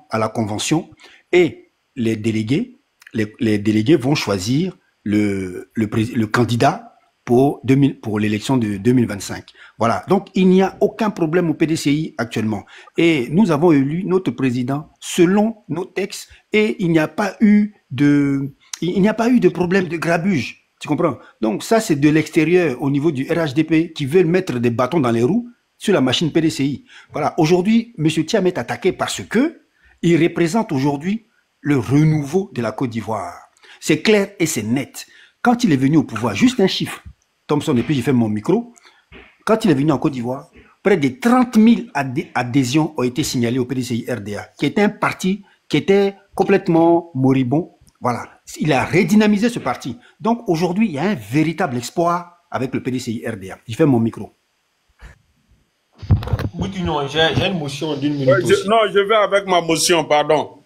à la convention et les délégués vont choisir le candidat pour l'élection de 2025. Voilà. Donc, il n'y a aucun problème au PDCI actuellement. Et nous avons élu notre président selon nos textes et il n'y a pas eu de problème de grabuge. Tu comprends? Donc, ça, c'est de l'extérieur au niveau du RHDP qui veulent mettre des bâtons dans les roues sur la machine PDCI. Voilà. Aujourd'hui, M. Thiam est attaqué parce que il représente aujourd'hui le renouveau de la Côte d'Ivoire. C'est clair et c'est net. Quand il est venu au pouvoir, juste un chiffre, Thompson, et puis j'ai fait mon micro, quand il est venu en Côte d'Ivoire, près de 30 000 adhésions ont été signalées au PDCI RDA, qui était un parti qui était complètement moribond. Voilà. Il a redynamisé ce parti. Donc aujourd'hui, il y a un véritable espoir avec le PDCI RDA. J'ai fait mon micro. Oui, non, j'ai une motion d'une minute aussi. Non, je vais avec ma motion, pardon.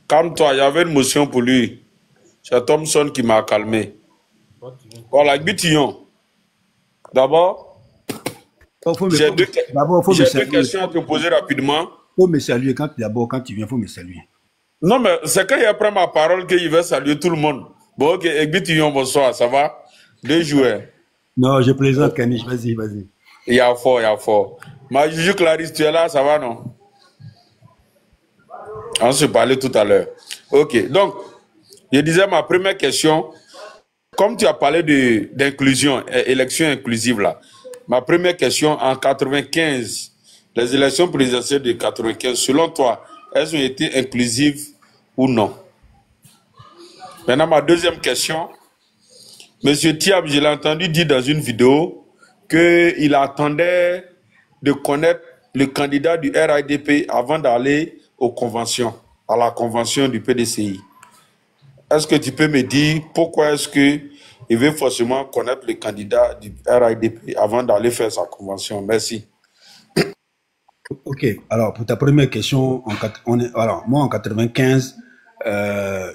Calme-toi, il y avait une motion pour lui. C'est Thompson qui m'a calmé. Voilà, Bitillon. D'abord, j'ai deux questions à te poser rapidement. Il faut me saluer d'abord quand tu viens, il faut me saluer. Non, mais c'est quand il a pris ma parole qu'il va saluer tout le monde. Bon, ok, Bitillon, bonsoir, ça va? Deux joueurs. Non, je plaisante, Kanish, vas-y, vas-y. Il y a fort, il y a fort. Ma Juju Clarisse, tu es là, ça va, non? On se parlait tout à l'heure. Ok, donc, je disais ma première question. Comme tu as parlé d'inclusion, élection inclusive là, ma première question, en 95, les élections présidentielles de 95, selon toi, elles ont été inclusives ou non? Maintenant, ma deuxième question, M. Thiam, je l'ai entendu dire dans une vidéo qu'il attendait de connaître le candidat du RIDP avant d'aller aux conventions, à la convention du PDCI. Est-ce que tu peux me dire pourquoi est-ce qu'il veut forcément connaître le candidat du RIDP avant d'aller faire sa convention? Merci. Ok, alors pour ta première question, moi en 95,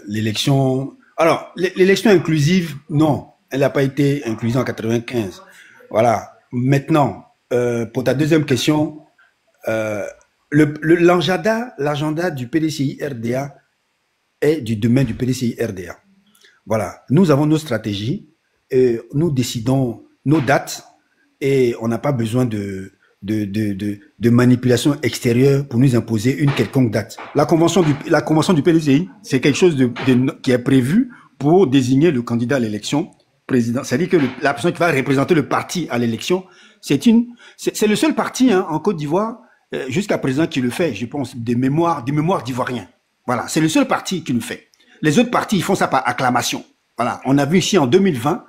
l'élection... Alors, l'élection inclusive, non, elle n'a pas été inclusive en 95. Voilà, maintenant, pour ta deuxième question, l'agenda du PDCI RDA est du domaine du PDCI RDA. Voilà, nous avons nos stratégies, nous décidons nos dates et on n'a pas besoin de manipulation extérieure pour nous imposer une quelconque date. La convention du PDCI, c'est quelque chose qui est prévu pour désigner le candidat à l'élection président. C'est-à-dire que la personne qui va représenter le parti à l'élection, c'est le seul parti en Côte d'Ivoire jusqu'à présent qui le fait, je pense, des mémoires d'Ivoiriens. Voilà, c'est le seul parti qui le fait. Les autres partis, ils font ça par acclamation. Voilà, on a vu ici en 2020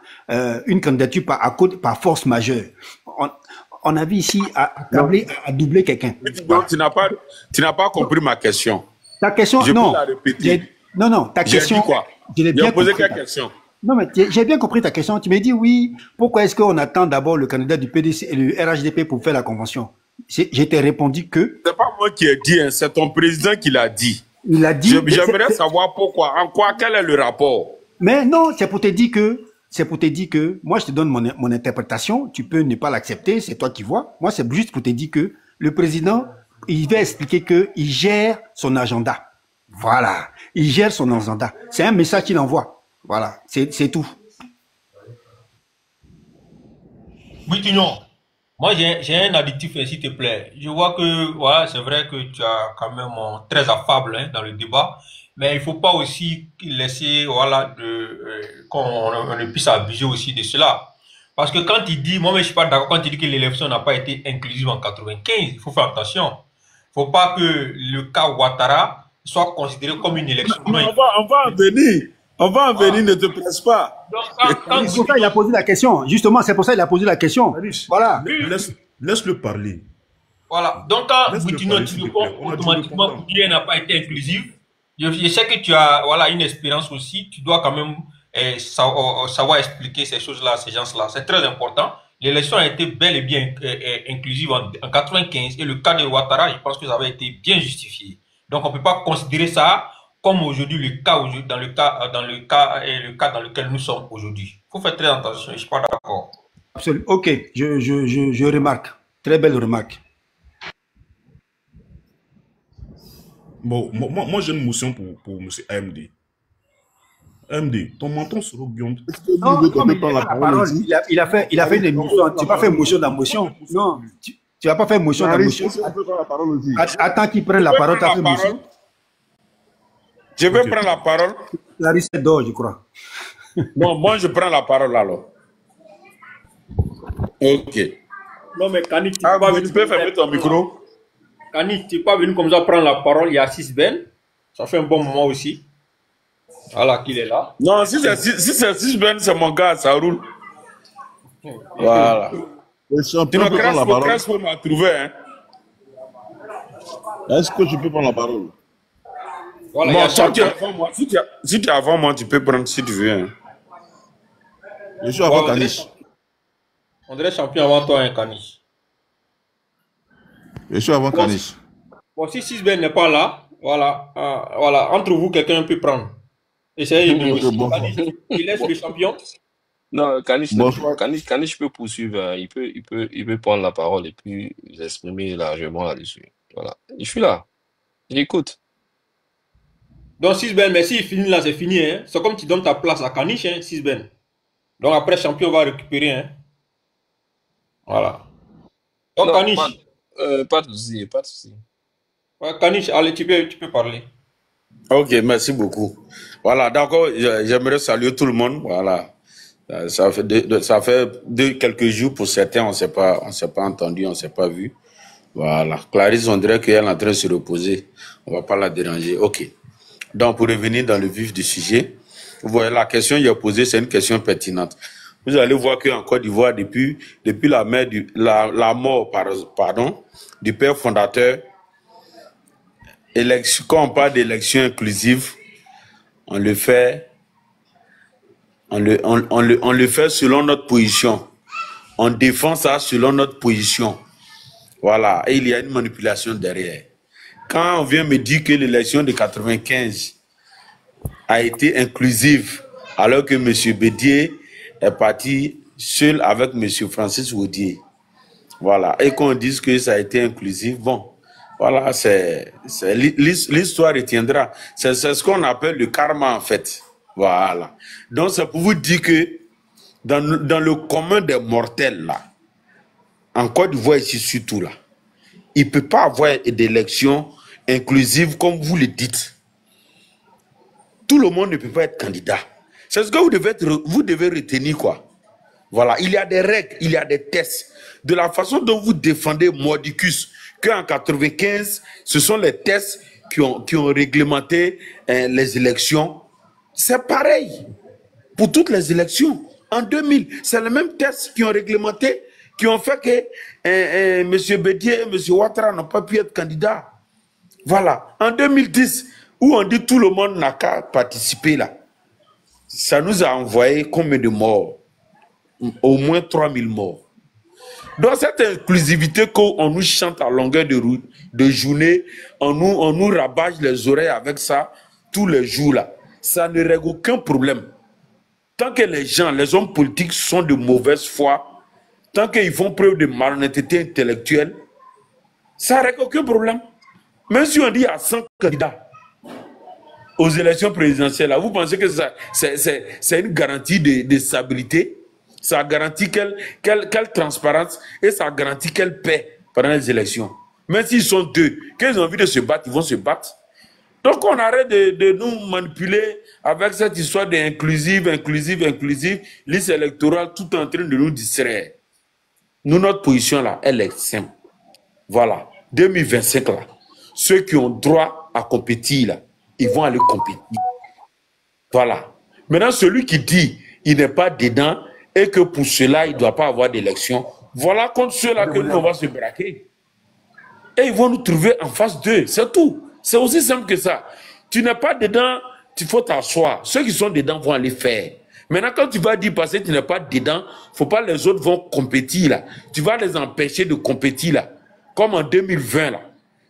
une candidature par force majeure. On a vu ici à doubler quelqu'un. Voilà. Tu n'as pas compris ma question. Ta question, je non. Peux la répéter. Non, ta question. J'ai dit quoi? J'ai posé quelle question? Non, mais j'ai bien compris ta question. Tu m'as dit oui. Pourquoi est-ce qu'on attend d'abord le candidat du PDC et le RHDP pour faire la convention? Je t'ai répondu que. C'est pas moi qui ai dit, hein, c'est ton président qui l'a dit. Il a dit. J'aimerais savoir pourquoi, en quoi, quel est le rapport? Mais non, c'est pour te dire que, moi je te donne mon interprétation, tu peux ne pas l'accepter, c'est toi qui vois. Moi c'est juste pour te dire que le président, il va expliquer qu'il gère son agenda. Voilà, il gère son agenda. C'est un message qu'il envoie. Voilà, c'est tout. Oui, non. Moi, j'ai un additif, s'il te plaît. Je vois que, voilà, c'est vrai que tu as quand même très affable dans le débat, mais il faut pas aussi laisser, voilà, qu'on ne puisse abuser aussi de cela. Parce que quand il dit, moi, je suis pas d'accord quand il dit que l'élection n'a pas été inclusive en 95, il faut faire attention. Il faut pas que le cas Ouattara soit considéré comme une élection. On va en venir. On va en venir, ne te presse pas. C'est pour ça qu'il a posé la question. Justement, c'est pour ça qu'il a posé la question. Voilà. Laisse-le parler. Voilà. Donc, quand Boutino, tu réponds automatiquement que l'IA n'a pas été inclusive, je sais que tu as une expérience aussi. Tu dois quand même savoir expliquer ces choses-là à ces gens-là. C'est très important. L'élection a été bel et bien inclusive en 95 et le cas de Ouattara, je pense que ça avait été bien justifié. Donc, on ne peut pas considérer ça comme aujourd'hui le cas dans lequel nous sommes aujourd'hui. Il faut faire très attention, je ne suis pas d'accord. Absolument. Ok, je remarque. Très belle remarque. Bon, moi j'ai une motion pour M. AMD. AMD, ton menton se rebionde. Est-ce que lui Non, veut non, mais quelqu'un prendre il a la la parole parole. aussi? Il a fait une émotion. Tu n'as pas fait motion dans motion. Non, tu n'as pas fait motion dans Clarisse, motion. est-ce que tu peux prendre la parole aussi? Attends qu'il prenne la Je peux parole, tu as prendre fait la parole. motion. Je vais Ok. prendre la parole. Clarisse dort, je crois. Bon, moi, je prends la parole alors. Ok. Non, mais Kani, tu Ah, n'es pas tu venu peux comme ça. fermer ton micro? Kani, tu n'es pas venu comme ça prendre la parole. Il y a 6 Ben. Ça fait un bon moment aussi. Voilà qu'il est là. Non, si c'est 6 Ben, c'est mon gars, ça roule. Voilà. Le champion Sinon, peut prendre la parole. Crespo m'a trouvé, hein. Est-ce que je peux prendre la parole? Voilà, il y Bon, a toi, tu es champion. avant moi. Si tu es avant moi, tu peux prendre si tu veux. Hein. Je suis avant Ouais, Kanish. On dirait champion avant toi, hein, Kani. Je suis avant Bon, Kanish. bon, si 6 Ben n'est pas là, voilà, voilà, entre vous, quelqu'un peut prendre. Essayez de négocier. Bon. Kani, il laisse le champion. Non, Kanish, Bonsoir. Kanish peut poursuivre, hein. Il peut prendre la parole et puis s'exprimer largement là-dessus. Voilà. Je suis là. J'écoute. Donc 6 Ben, mais s'il finit là, c'est fini. Hein. C'est comme tu donnes ta place à Kanish, hein, 6 Ben. Donc après, champion va récupérer. Hein. Voilà. Donc Non, Kanish, pas de souci, pas de souci. ouais, Kanish, allez, tu peux parler. Ok, merci beaucoup. Voilà, d'accord, j'aimerais saluer tout le monde. Voilà. Ça fait quelques jours pour certains, on s'est pas entendu, on s'est pas vu. Voilà. Clarisse, on dirait qu'elle est en train de se reposer. On va pas la déranger. Ok. Donc, pour revenir dans le vif du sujet, vous voyez, la question qu'il a posée, c'est une question pertinente. Vous allez voir qu'en Côte d'Ivoire, depuis la mort, pardon, du père fondateur, quand on parle d'élection inclusive, on le fait selon notre position. On défend ça selon notre position. Voilà. Et il y a une manipulation derrière. Quand on vient me dire que l'élection de 95 a été inclusive, alors que M. Bédier est parti seul avec M. Francis Waudier. Voilà. Et qu'on dise que ça a été inclusif, bon. Voilà, l'histoire retiendra. C'est ce qu'on appelle le karma, en fait. Voilà. Donc, c'est pour vous dire que dans le commun des mortels, là, en Côte d'Ivoire ici surtout, là, il ne peut pas avoir d'élection inclusive comme vous le dites. Tout le monde ne peut pas être candidat. C'est ce que vous devez retenir, quoi. Voilà, il y a des règles, il y a des tests. De la façon dont vous défendez Mordicus, qu'en 95, ce sont les tests qui ont réglementé les élections. C'est pareil pour toutes les élections. En 2000, c'est les mêmes tests qui ont réglementé, qui ont fait que M. Bédier et M. Ouattara n'ont pas pu être candidats. Voilà. En 2010, où on dit tout le monde n'a qu'à participer là, ça nous a envoyé combien de morts? Au moins 3000 morts. Donc cette inclusivité qu'on nous chante à longueur de journée, on nous rabâche les oreilles avec ça tous les jours là, ça ne règle aucun problème. Tant que les gens, les hommes politiques sont de mauvaise foi, tant qu'ils font preuve de malhonnêteté intellectuelle, ça ne règle aucun problème. Même si on dit à 100 candidats aux élections présidentielles, là, vous pensez que c'est une garantie de stabilité? Ça garantit quelle transparence et ça garantit quelle paix pendant les élections. Même s'ils sont deux, qu'ils ont envie de se battre, ils vont se battre. Donc on arrête de nous manipuler avec cette histoire d'inclusive, liste électorale, tout en train de nous distraire. Nous, notre position là, elle est simple. Voilà, 2025 là, ceux qui ont droit à compétir là, ils vont aller compétir. Voilà. Maintenant, celui qui dit il n'est pas dedans et que pour cela, il ne doit pas avoir d'élection, voilà contre ceux-là que nous, on va se braquer. Et ils vont nous trouver en face d'eux, c'est tout. C'est aussi simple que ça. Tu n'es pas dedans, il faut t'asseoir. Ceux qui sont dedans vont aller faire. Maintenant, quand tu vas dire parce que tu n'es pas dedans, il ne faut pas les autres vont compétir là. Tu vas les empêcher de compétir là. Comme en 2020 là.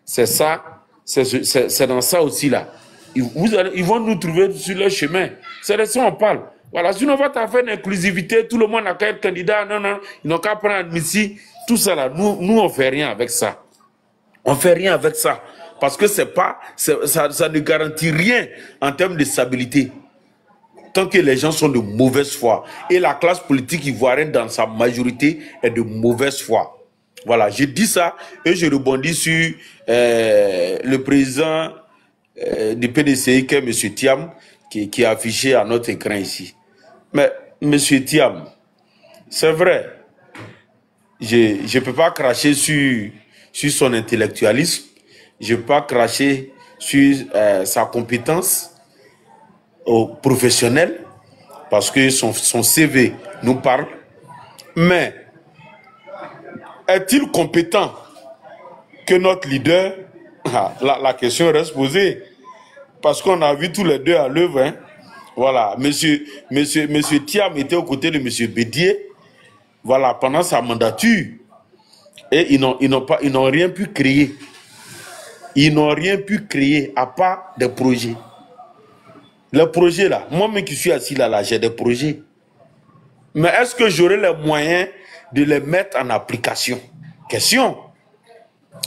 C'est ça, c'est dans ça aussi là. Ils vont nous trouver sur leur chemin. C'est de ça qu'on parle. Voilà, sinon on va faire une inclusivité, tout le monde n'a qu'à être candidat, non, ils n'ont qu'à prendre admission, tout ça là, nous on fait rien avec ça. On fait rien avec ça. Parce que ça ne garantit rien en termes de stabilité. Tant que les gens sont de mauvaise foi. Et la classe politique ivoirienne, dans sa majorité, est de mauvaise foi. Voilà, je dis ça et je rebondis sur le président du PDCI, qui est M. Thiam, qui est affiché à notre écran ici. Mais M. Thiam, c'est vrai, je ne peux pas cracher sur son intellectualisme, je ne peux pas cracher sur sa compétence professionnelle, parce que son CV nous parle. Mais est-il compétent que notre leader? La question reste posée. Parce qu'on a vu tous les deux à l'œuvre. Hein. Voilà, monsieur Thiam était aux côtés de monsieur Bédier. Voilà, pendant sa mandature. Et ils n'ont rien pu créer. Ils n'ont rien pu créer à part des projets. Les projets là, moi-même qui suis assis là, j'ai des projets. Mais est-ce que j'aurai les moyens de les mettre en application? Question.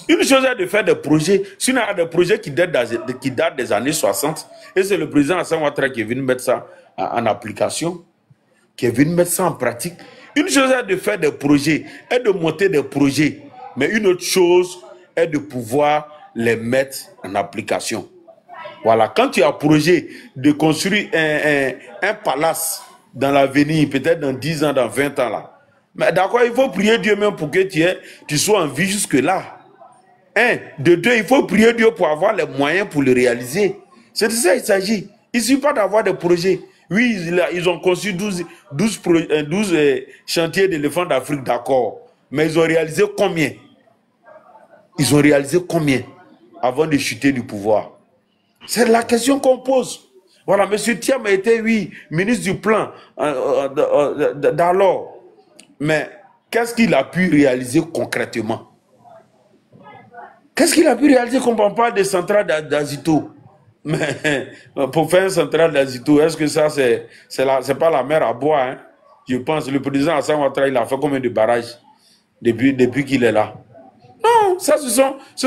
Une chose est de faire des projets. Sinon, il y a des projets qui datent des années 60. Et c'est le président Hassan Ouattara qui est venu mettre ça en application, qui est venu mettre ça en pratique. Une chose est de faire des projets, est de monter des projets. Mais une autre chose est de pouvoir les mettre en application. Voilà, quand tu as un projet de construire un palace dans l'avenir, peut-être dans 10 ans, dans 20 ans là. Mais d'accord, il faut prier Dieu même pour que tu sois en vie jusque-là. De deux, il faut prier Dieu pour avoir les moyens pour le réaliser. C'est de ça qu'il s'agit. Il ne suffit pas d'avoir des projets. Oui, ils ont conçu 12 chantiers d'éléphants d'Afrique, d'accord. Mais ils ont réalisé combien? Ils ont réalisé combien avant de chuter du pouvoir? C'est la question qu'on pose. Voilà, M. Thiam a été, oui, ministre du plan d'alors. Mais qu'est-ce qu'il a pu réaliser concrètement? Qu'est-ce qu'il a pu réaliser quand on parle des centrales d'Azito? Mais pour faire une centrale d'Azito, est-ce que ça, c'est pas la mer à boire, hein? Je pense, le président Hassan Ouattara, il a fait combien de barrages depuis qu'il est là? Non, ça, ce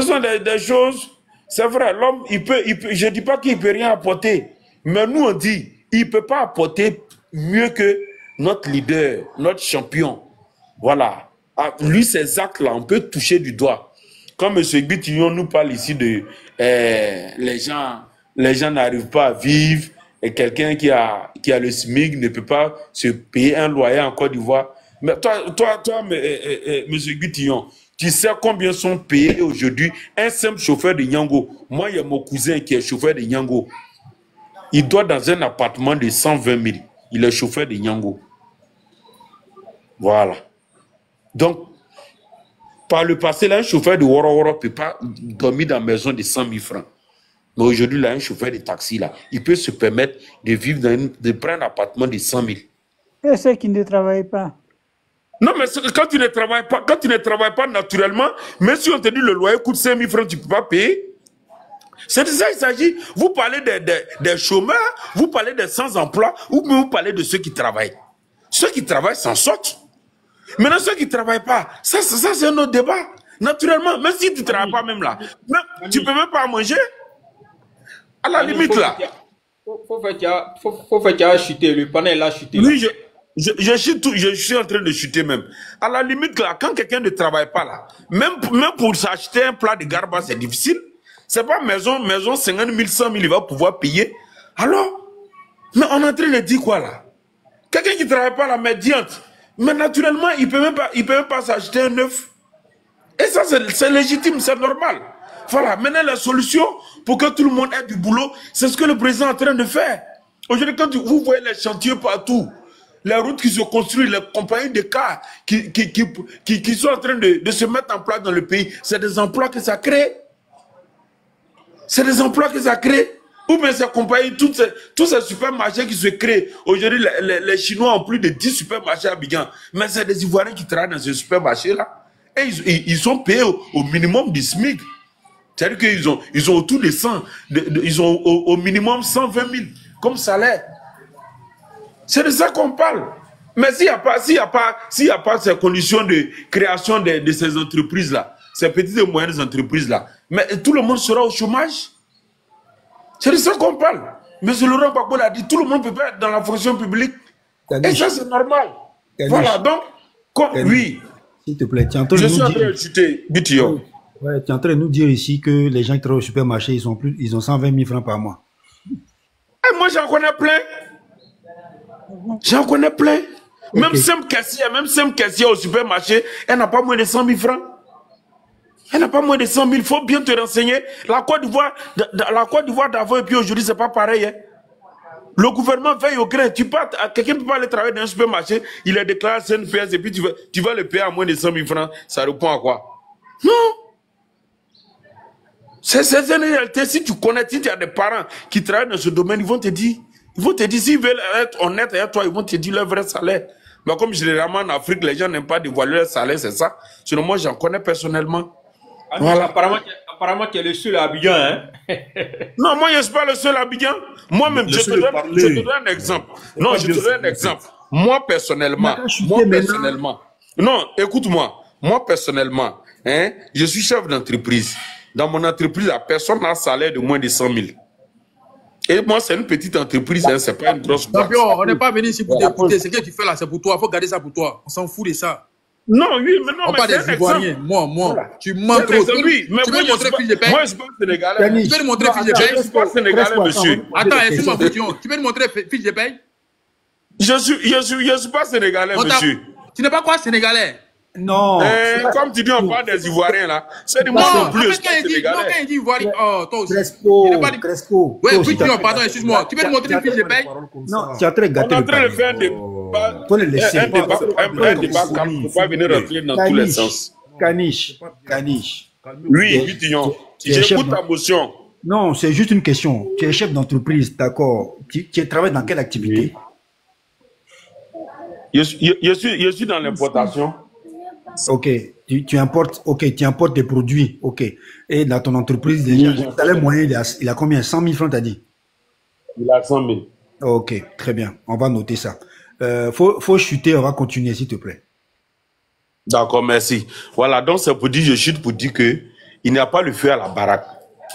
sont des choses. C'est vrai, l'homme, je ne dis pas qu'il ne peut rien apporter. Mais nous, on dit, il ne peut pas apporter mieux que notre leader, notre champion. Voilà. Lui, ces actes-là, on peut toucher du doigt. Comme M. Guitillon nous parle ici de les gens n'arrivent pas à vivre, et quelqu'un qui a le SMIC ne peut pas se payer un loyer en Côte d'Ivoire. Mais toi, M. Guitillon, tu sais combien sont payés aujourd'hui un simple chauffeur de Nyango? Moi, il y a mon cousin qui est chauffeur de Nyango. Il doit dans un appartement de 120 000. Il est chauffeur de Nyango. Voilà. Donc, par le passé, là, un chauffeur de Woro ne peut pas dormir dans une maison de 100 000 francs. Mais aujourd'hui, là, un chauffeur de taxi, là, il peut se permettre de vivre de prendre un appartement de 100 000. Et ceux qui ne travaillent pas? Non, mais quand tu ne travailles pas naturellement, même si on te dit le loyer coûte 5 000 francs, tu ne peux pas payer. C'est de ça qu'il s'agit. Vous parlez des chômeurs, vous parlez des sans-emploi, ou vous parlez de ceux qui travaillent. Ceux qui travaillent s'en sortent. Maintenant, ceux qui ne travaillent pas, ça c'est un autre débat. Naturellement, même si tu ne travailles pas même là, tu ne peux même pas manger. À la limite là. Faut faire qu'il a chuté, le panel a chuté. Oui, je suis en train de chuter même. À la limite là, quand quelqu'un ne travaille pas là, même pour s'acheter un plat de garba, c'est difficile. C'est pas maison 50 000, 100 000, il va pouvoir payer. Alors, mais on est en train de dire quoi là? Quelqu'un qui ne travaille pas la médiante, mais naturellement, il peut même pas s'acheter un œuf. Et ça, c'est légitime, c'est normal. Voilà, maintenant la solution pour que tout le monde ait du boulot, c'est ce que le président est en train de faire. Aujourd'hui, quand vous voyez les chantiers partout, les routes qui se construisent, les compagnies de cars qui sont en train de se mettre en place dans le pays, c'est des emplois que ça crée. C'est des emplois que ça crée. Ou bien ces compagnies, tous ces supermarchés qui se créent. Aujourd'hui, les Chinois ont plus de 10 supermarchés à Abidjan. Mais c'est des Ivoiriens qui travaillent dans ces supermarchés-là. Et ils sont payés au minimum du SMIC. C'est-à-dire qu'ils ont autour de 100, ils ont au minimum 120 000 comme salaire. C'est de ça qu'on parle. Mais s'il n'y a pas ces conditions de création de ces entreprises-là, ces petites et moyennes entreprises-là, Mais tout le monde sera au chômage. C'est de ça qu'on parle. M. Laurent Gbagbo l'a dit, tout le monde ne peut pas être dans la fonction publique. Et ça, c'est normal. Voilà, donc, oui. S'il te plaît, tu es en train de je nous suis en dire... train de chuter, Bitio. Ouais, tu es en train de nous dire ici que les gens qui travaillent au supermarché, ils ont 120 000 francs par mois. Et moi, j'en connais plein. J'en connais plein. Okay. Même Sam caissière au supermarché, elle n'a pas moins de 100 000 francs. Elle n'a pas moins de 100 000. Il faut bien te renseigner. La Côte d'Ivoire d'avant et puis aujourd'hui, c'est pas pareil. Hein. Le gouvernement veille au grain. Quelqu'un ne peut pas aller travailler dans un supermarché, il est déclaré CNPS et puis tu vas le payer à moins de 100 000 francs. Ça répond à quoi? Non. C'est une réalité. Si tu connais, si tu as des parents qui travaillent dans ce domaine, ils vont te dire, s'ils veulent être honnêtes avec toi, ils vont te dire leur vrai salaire. Mais comme généralement en Afrique, les gens n'aiment pas dévoiler leur salaire, c'est ça. Sinon, moi, j'en connais personnellement. Voilà. Apparemment, tu es le seul à Abidjan, hein? Non, moi, je ne suis pas le seul à Abidjan. Moi-même, je te donne un exemple. Non, je te donne un exemple. Moi, personnellement, non, écoute-moi. Moi, personnellement, hein, je suis chef d'entreprise. Dans mon entreprise, la personne n'a un salaire de moins de 100 000. Et moi, c'est une petite entreprise, hein, c'est pas une grosse boîte. Champion, on n'est pas venu ici pour t'écouter. Ce que tu fais là, c'est pour toi. Il faut garder ça pour toi. On s'en fout de ça. Non, oui, mais non, on parle des Ivoiriens. Moi, voilà. Tu manques trop. Oui, mais tu peux me montrer fiche de paye? Moi, je suis pas sénégalais. Tu peux me montrer fiche de paye? Je ne suis pas sénégalais, monsieur. Attends, excuse-moi, tu peux me montrer fiche de paye? Je suis pas sénégalais, monsieur. Tu n'es pas quoi, sénégalais? Non. Comme tu dis, on parle des Ivoiriens, là. C'est du moi non plus, quand il dit Ivoirien, oh, toi aussi. Crespo. Ouais, oui, pardon, excuse-moi. Tu peux me montrer une fiche de paye? Non, tu es en train de gâter. On est en train de faire un débat. Un débat calme pour pas venir rentrer dans tous les sens. Caniche. Oui, Bitillon. J'écoute ta motion. Non, c'est juste une question. Tu es chef d'entreprise, d'accord. Tu travailles dans quelle activité? Je suis dans l'importation. Ok, tu importes des produits, ok. Et dans ton entreprise, déjà, le salaire moyen, il a combien? 100 000 francs, t'as dit? Il a 100 000. Ok, très bien, on va noter ça. Faut chuter, on va continuer, s'il te plaît. D'accord, merci. Voilà, donc c'est pour dire, je chute pour dire que il n'y a pas le feu à la baraque.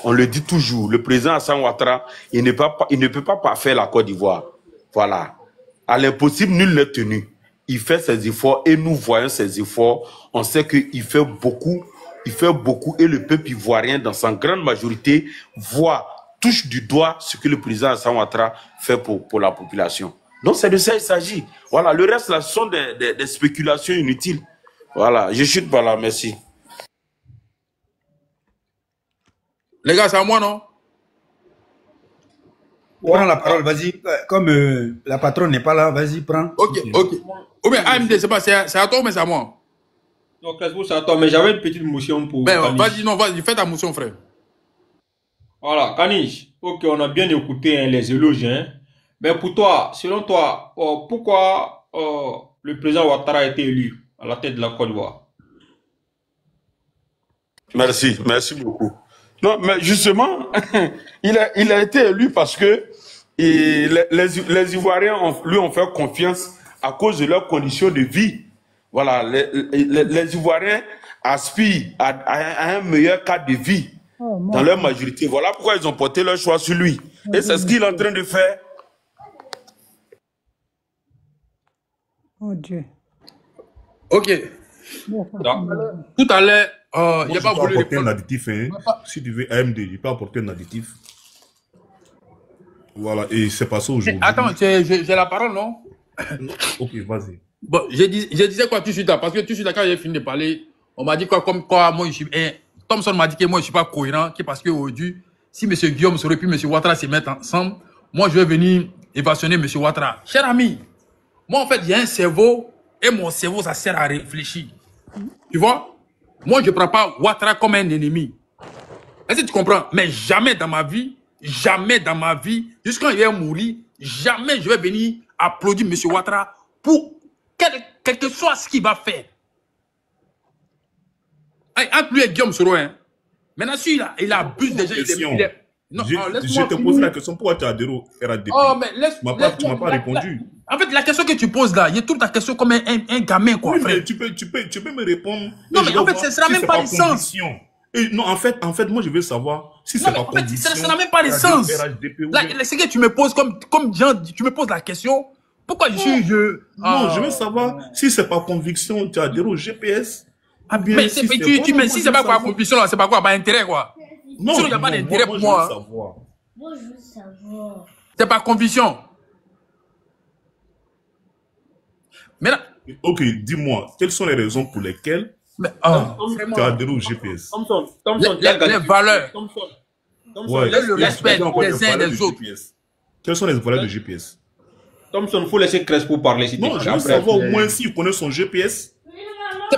On le dit toujours, le président Hassan Ouattara, il ne peut pas faire la Côte d'Ivoire. Voilà. À l'impossible, nul n'est tenu. Il fait ses efforts et nous voyons ses efforts. On sait qu'il fait beaucoup et le peuple ivoirien, dans sa grande majorité, touche du doigt ce que le président Hassan Ouattara fait pour la population. Donc c'est de ça qu'il s'agit. Voilà, le reste là, ce sont des spéculations inutiles. Voilà, je chute par là, merci. Les gars, c'est à moi, non? Prends la parole, vas-y. Comme la patronne n'est pas là, vas-y, prends. Ok. Ou bien AMD, c'est à toi, mais c'est à moi. Non, Crespo, c'est à toi, mais j'avais une petite motion pour. Ben, vas-y, fais ta motion, frère. Voilà, Kanish. Ok, on a bien écouté hein, les éloges. Hein. Mais pour toi, selon toi, pourquoi le président Ouattara a été élu à la tête de la Côte d'Ivoire? Merci beaucoup. Non, mais justement, il a été élu parce que les Ivoiriens lui ont fait confiance à cause de leurs conditions de vie. Voilà, les Ivoiriens aspirent à un meilleur cadre de vie dans leur majorité. Voilà pourquoi ils ont porté leur choix sur lui. Et c'est ce qu'il est en train de faire. Oh Dieu. Ok. Tout à l'heure, il n'y a pas voulu répondre. Un additif, hein. Si tu veux AMD, il peut apporter un additif. Voilà, et c'est pas ça aujourd'hui. Attends, j'ai la parole, non? Ok, vas-y. Bon, je disais quoi tout de suite là, parce que tout de suite là, quand j'ai fini de parler, on m'a dit quoi, comme quoi, moi, je suis. Thompson m'a dit que moi, je ne suis pas cohérent, parce qu'aujourd'hui, si M. Guillaume serait pu M. Ouattara se mettre ensemble, moi, je vais venir évasionner M. Ouattara. Cher ami, moi, en fait, j'ai un cerveau, et mon cerveau, ça sert à réfléchir. Tu vois? Moi, je ne prends pas Ouattara comme un ennemi. Est-ce que tu comprends? Mais jamais dans ma vie, jusqu'à quand il va mourir, jamais je vais venir applaudir M. Ouattara pour quel que soit ce qu'il va faire. Entre lui et Guillaume Soro, hein. Maintenant, celui-là, il abuse déjà. Je te pose la question, pourquoi tu as adhéré au RADP? Oh, mais tu m'as pas répondu. En fait, la question que tu poses là, il y a toute ta question comme un gamin, quoi, oui, frère. Mais tu peux me répondre. Non, mais en fait, ce sera même pas le sens. Et non, en fait, moi, je veux savoir si Non, c'est mais pas en fait, conviction. ça n'a même pas de sens. C'est que tu me poses comme Jean, tu me poses la question. Pourquoi je suis... Non, je veux savoir si c'est pas conviction, tu as adhéré au GPS. Mais si c'est pas quoi conviction, c'est pas quoi, pas intérêt, quoi. Non, il n'y a pas d'intérêt pour moi. Moi, je veux savoir. C'est pas conviction. Maintenant... Ok, dis-moi, quelles sont les raisons pour lesquelles tu as adhéré au GPS? Les valeurs. Ouais, le respect des uns et des autres. Quelles sont les valeurs de GPS? Thompson, il faut laisser Crespo parler. Si non, je veux savoir au moins s'il connaît son GPS. Tu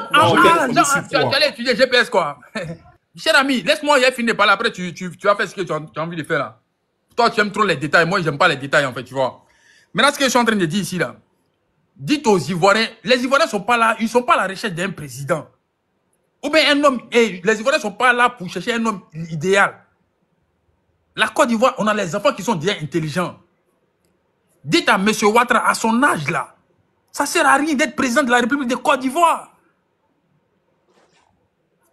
allais étudier GPS, quoi. Cher ami, laisse-moi y finir de parler. Après, tu vas faire ce que tu as envie de faire, là. Toi, tu aimes trop les détails. Moi, j'aime pas les détails, en fait, tu vois. Maintenant, ce que je suis en train de dire ici, là. Dites aux Ivoiriens, les Ivoiriens sont pas là, ils sont pas à la recherche d'un président. Ou bien un homme, les Ivoiriens sont pas là pour chercher un homme idéal. La Côte d'Ivoire, on a les enfants qui sont déjà intelligents. Dites à M. Ouattara, à son âge là, ça sert à rien d'être président de la République de Côte d'Ivoire.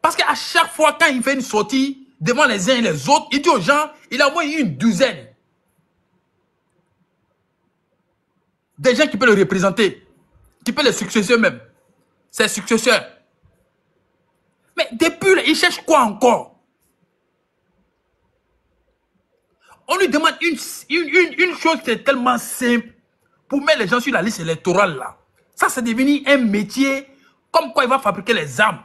Parce qu'à chaque fois, quand il fait une sortie devant les uns et les autres, il dit aux gens, il a au moins une douzaine des gens qui peuvent le représenter, qui peuvent le succéder même, ses successeurs. Mais depuis, il cherche quoi encore? On lui demande une chose qui est tellement simple pour mettre les gens sur la liste électorale là. Ça, c'est devenu un métier comme quoi il va fabriquer les armes.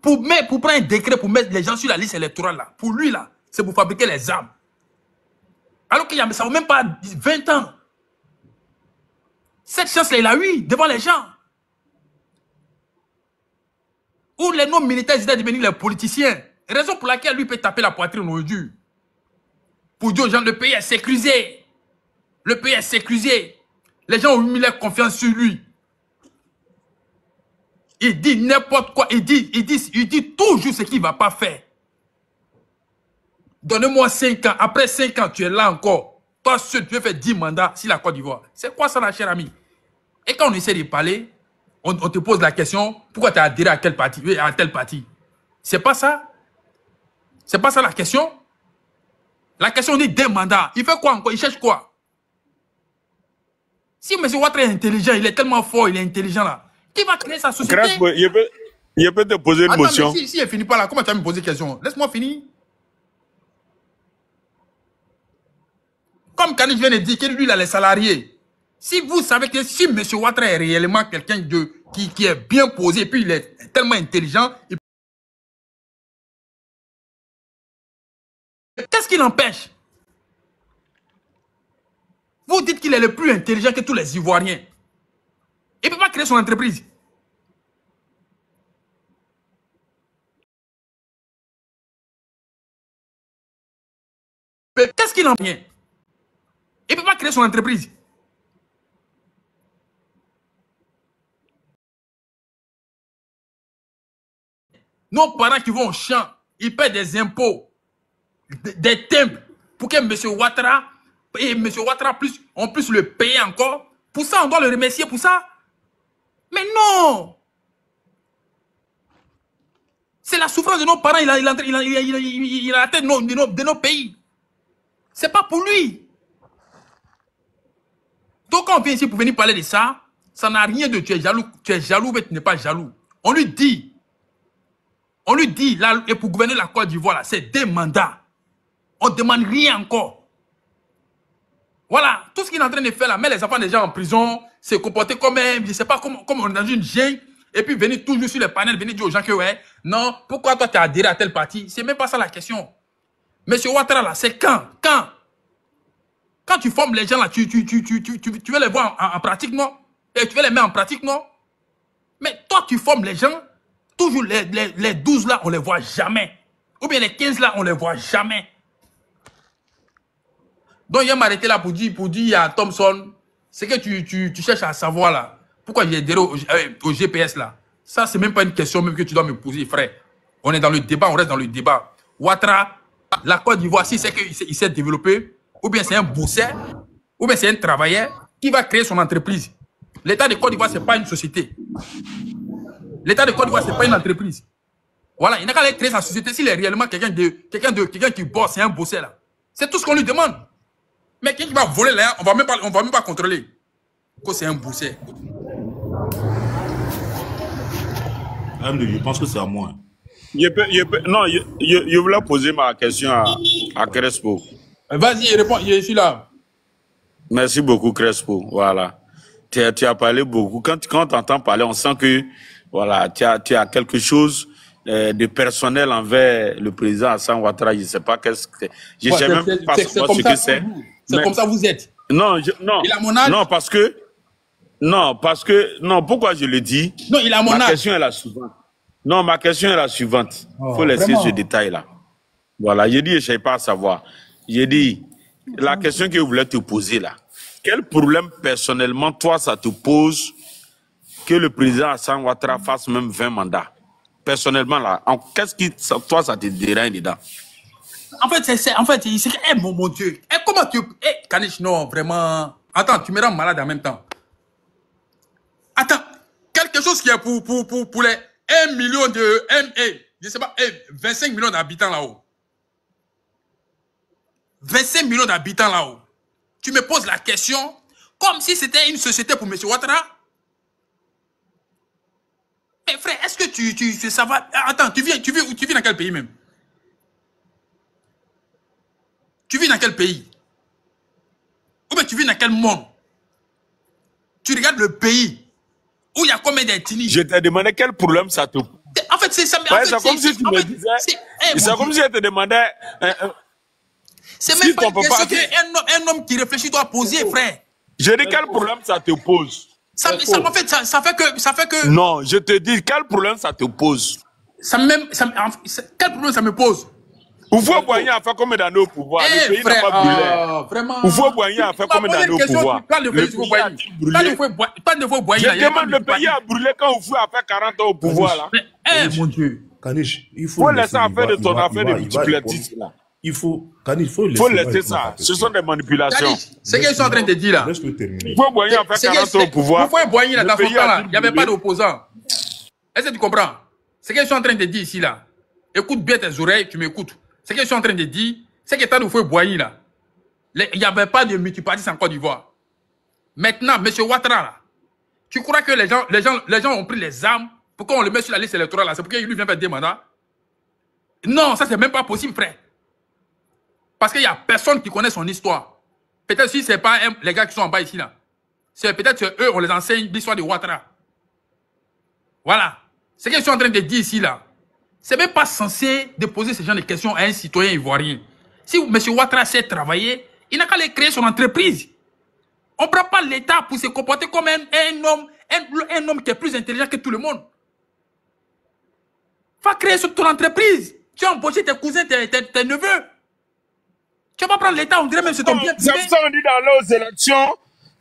Pour prendre un décret pour mettre les gens sur la liste électorale là. Pour lui là, c'est pour fabriquer les armes. Alors qu'il y a, ça ne vaut même pas 20 ans. Cette chance-là, il a eu devant les gens. Où les non-militaires étaient devenus les politiciens. Raison pour laquelle lui peut taper la poitrine aujourd'hui. Pour dire aux gens, le pays est sécurisé. Le pays est sécurisé. Les gens ont mis leur confiance sur lui. Il dit n'importe quoi. Il dit toujours ce qu'il ne va pas faire. Donnez-moi 5 ans. Après 5 ans, tu es là encore. Toi seul, tu veux faire 10 mandats sur la Côte d'Ivoire. C'est quoi ça, la chère amie? Et quand on essaie de parler, on te pose la question, pourquoi tu as adhéré à quel parti, à tel parti? C'est pas ça. C'est pas ça la question. La question dit des mandats. Il fait quoi encore? Il cherche quoi? Si M. Ouattara est intelligent, il est tellement fort, il est intelligent là. Qui va créer sa société? Crespo, il peut te poser une motion. Mais si il finit pas là, comment tu vas me poser une question? Laisse-moi finir. Comme Kani vient de dire que lui, il a les salariés. Si vous savez que si M. Ouattara est réellement quelqu'un qui est bien posé, et puis il est tellement intelligent, qu'est-ce qui l'empêche? Vous dites qu'il est le plus intelligent que tous les Ivoiriens. Il ne peut pas créer son entreprise. Mais qu'est-ce qu'il l'empêche? Il ne peut pas créer son entreprise. Nos parents qui vont au champ, ils paient des impôts, des timbres, pour que M. Ouattara et M. Ouattara on puisse le payer encore. Pour ça, on doit le remercier pour ça. Mais non! C'est la souffrance de nos parents, il a la tête de nos pays. C'est pas pour lui. Donc quand on vient ici pour venir parler de ça, ça n'a rien de tu es jaloux, mais tu n'es pas jaloux. On lui dit, là, et pour gouverner la Côte d'Ivoire, c'est des mandats. On ne demande rien encore. Voilà, tout ce qu'il est en train de faire là, mettre les enfants des gens en prison, se comporter comme un, je ne sais pas, comme on est dans une jungle, et puis venir toujours sur les panels, venir dire aux gens que ouais, non, pourquoi toi tu as adhéré à tel parti? C'est même pas ça la question. Monsieur Ouattara là, c'est quand tu formes les gens là, tu veux les voir en pratique, non? Et tu veux les mettre en pratique, non? Mais toi tu formes les gens, toujours les 12 là, on les voit jamais. Ou bien les 15 là, on les voit jamais. Donc, il m'a arrêté là pour dire à Thompson, c'est que tu cherches à savoir là, pourquoi j'ai adhéré au GPS là. Ça, c'est même pas une question même que tu dois me poser, frère. On est dans le débat, on reste dans le débat. Ouattara, la Côte d'Ivoire, si c'est qu'il s'est développé, ou bien c'est un bosseur, ou bien c'est un travailleur qui va créer son entreprise. L'État de Côte d'Ivoire, ce n'est pas une société. L'État de Côte d'Ivoire, ce n'est pas une entreprise. Voilà, il n'a qu'à aller créer sa société s'il est réellement quelqu'un qui bosse, c'est un bosseur là. C'est tout ce qu'on lui demande. Mais quelqu'un qui va voler là, on va même pas contrôler. Que c'est un bosseur. Je pense que c'est à moi. Non, je voulais poser ma question à Crespo. Vas-y, réponds, je suis là. Merci beaucoup, Crespo. Voilà. Tu as parlé beaucoup. Quand tu entends parler, on sent que voilà, tu as quelque chose de personnel envers le président Hassan Ouattara. Je ne sais pas qu'est-ce que c'est. Je ne sais même pas ce que c'est. C'est comme ça vous êtes. Non, il a mon âge. Non, pourquoi je le dis? Non, il a mon âge. Ma question est la suivante. Non, ma question est la suivante. Il faut laisser ce détail-là. Voilà, j'ai dit, je ne sais pas à savoir. J'ai dit, la question que je voulais te poser là, quel problème personnellement, toi, ça te pose que le président Hassan Ouattara fasse même 20 mandats? Personnellement, là, qu'est-ce qui, toi, ça te dérange dedans? En fait, mon Dieu. Comment tu... Kanish, non, vraiment... Attends, tu me rends malade en même temps. Attends, quelque chose qui est pour les 1 million de... je sais pas, 25 millions d'habitants là-haut. 25 millions d'habitants là-haut. Tu me poses la question comme si c'était une société pour M. Ouattara. Mais frère, est-ce que ça va... Attends, tu vis dans quel pays même? Tu vis dans quel pays? Ou bien tu vis dans quel monde? Tu regardes le pays où il y a combien d'ethnies? Je t'ai demandé quel problème ça te pose. En fait, c'est ça. C'est comme si tu me disais... C'est comme si je te demandais... C'est même pas une question qu'un homme qui réfléchit doit poser, frère. Je dis quel problème ça te pose. Ça fait que... Non, je te dis quel problème ça te pose. Quel problème ça me pose? Oufou Boigny a fait combien d'années au pouvoir? Le pays n'a pas brûlé. Vraiment. Oufou Boigny a fait combien d'années au pouvoir? Le pays a brûlé. Je demande, le pays a brûlé quand Oufou a fait 40 ans au pouvoir là. Mon Dieu. Kanish, il faut laisser faire de ton affaire de multiplétisme là. Il faut laisser ça. Ce sont des manipulations. Ce qu'ils sont en train de dire là. Laisse-le terminer. Oufou Boigny a fait 40 ans au pouvoir. Oufou Boigny là, dans son temps là, il n'y avait pas d'opposants. Est-ce que tu comprends? Ce qu'ils sont en train de dire ici là. Écoute bien tes oreilles, tu m'écoutes. Ce que je suis en train de dire, c'est que tant Oufou Boigny là, il n'y avait pas de multipartisme en Côte d'Ivoire. Maintenant, M. Ouattara là, tu crois que les gens ont pris les armes pour qu'on le mette sur la liste électorale là? C'est pour qu'il lui vient faire des mandats? Non, ça c'est même pas possible, frère. Parce qu'il n'y a personne qui connaît son histoire. Peut-être si ce n'est pas les gars qui sont en bas ici là. C'est peut-être eux, on les enseigne l'histoire de Ouattara. Voilà. Ce que je suis en train de dire ici là, c'est même pas censé de poser ce genre de questions à un citoyen ivoirien. Si M. Ouattara sait travailler, il n'a qu'à aller créer son entreprise. On ne prend pas l'État pour se comporter comme un homme qui est plus intelligent que tout le monde. Va créer ton entreprise. Tu as embauché tes cousins, tes neveux. Tu vas pas prendre l'État, on dirait même que c'est ton bien privé. C'est ça on dit dans les élections.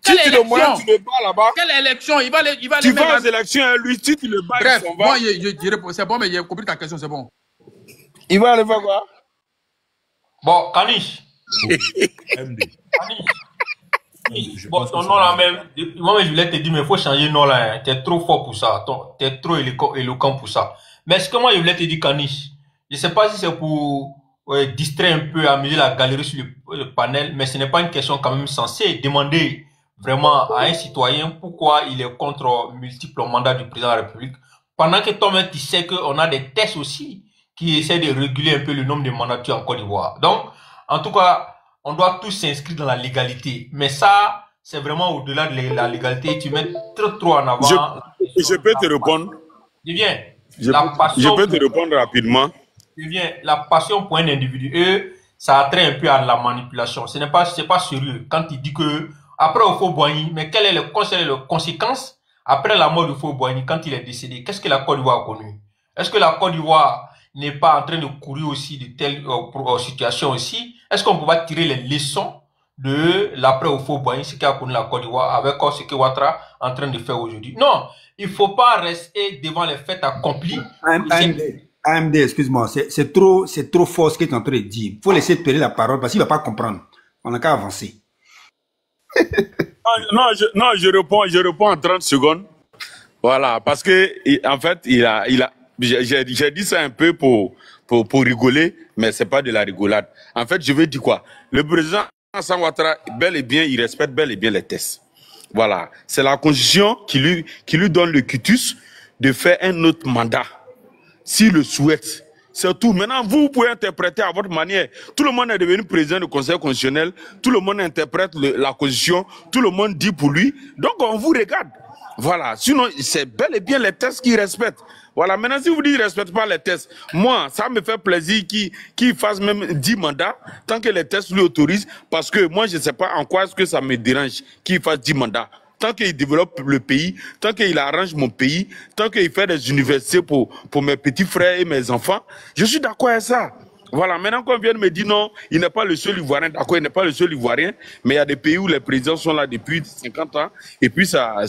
Si tu le moyen, tu le bats là-bas. Quelle élection? Il va tu vas aux élections, lui, si tu le bats, bref, moi, c'est bon, mais j'ai compris ta question, c'est bon. Il va aller faire quoi? Bon, Kanish. Bon, ton nom là même, moi je voulais te dire, mais il faut changer le nom là. Tu es trop fort pour ça. Tu es trop éloquent pour ça. Mais ce que moi je voulais te dire, Kanish, je ne sais pas si c'est pour distraire un peu, amuser la galerie sur le panel, mais ce n'est pas une question quand même censée demander vraiment à un citoyen pourquoi il est contre multiples mandats du président de la République. Pendant que toi-même, tu sais qu'on a des tests aussi qui essaient de réguler un peu le nombre de mandatures en Côte d'Ivoire. Donc, en tout cas, on doit tous s'inscrire dans la légalité. Mais ça, c'est vraiment au-delà de la légalité. Tu mets trop en avant. Je peux te répondre. Je peux te répondre rapidement. La passion pour un individu, eux, ça a trait un peu à la manipulation. C'est pas sérieux. Quand il dit que, après Oufou Boigny, mais quelles sont les conséquences après la mort de Oufou Boigny, quand il est décédé? Qu'est-ce que la Côte d'Ivoire a connu? Est-ce que la Côte d'Ivoire n'est pas en train de courir aussi de telles situations aussi? Est-ce qu'on peut pas tirer les leçons de l'après Oufou Boigny, ce qu'a connu la Côte d'Ivoire, avec ce que Ouattara est en train de faire aujourd'hui? Non, il faut pas rester devant les faits accomplis. AMD, excuse-moi, c'est trop fort ce que tu es en train de dire. Il faut laisser te la parole parce qu'il ne va pas comprendre. On n'a qu'à avancer. Non, je réponds en 30 secondes. Voilà, parce que en fait, il a j'ai dit ça un peu pour rigoler, mais c'est pas de la rigolade. En fait, je veux dire quoi? Le président Alassane Ouattara, bel et bien, il respecte bel et bien les tests. Voilà. C'est la Constitution qui lui donne le quitus de faire un autre mandat, s'il le souhaite. C'est tout. Maintenant, vous pouvez interpréter à votre manière. Tout le monde est devenu président du Conseil constitutionnel. Tout le monde interprète la Constitution. Tout le monde dit pour lui. Donc, on vous regarde. Voilà. Sinon, c'est bel et bien les tests qu'il respecte. Voilà. Maintenant, si vous dites qu'il ne respecte pas les tests, moi, ça me fait plaisir qu'il fasse même 10 mandats, tant que les tests lui autorisent, parce que moi, je ne sais pas en quoi est-ce que ça me dérange qu'il fasse 10 mandats. Tant qu'il développe le pays, tant qu'il arrange mon pays, tant qu'il fait des universités pour mes petits frères et mes enfants, je suis d'accord avec ça. Voilà, maintenant qu'on vient de me dire non, il n'est pas le seul Ivoirien, d'accord, il n'est pas le seul Ivoirien, mais il y a des pays où les présidents sont là depuis 50 ans, et puis ça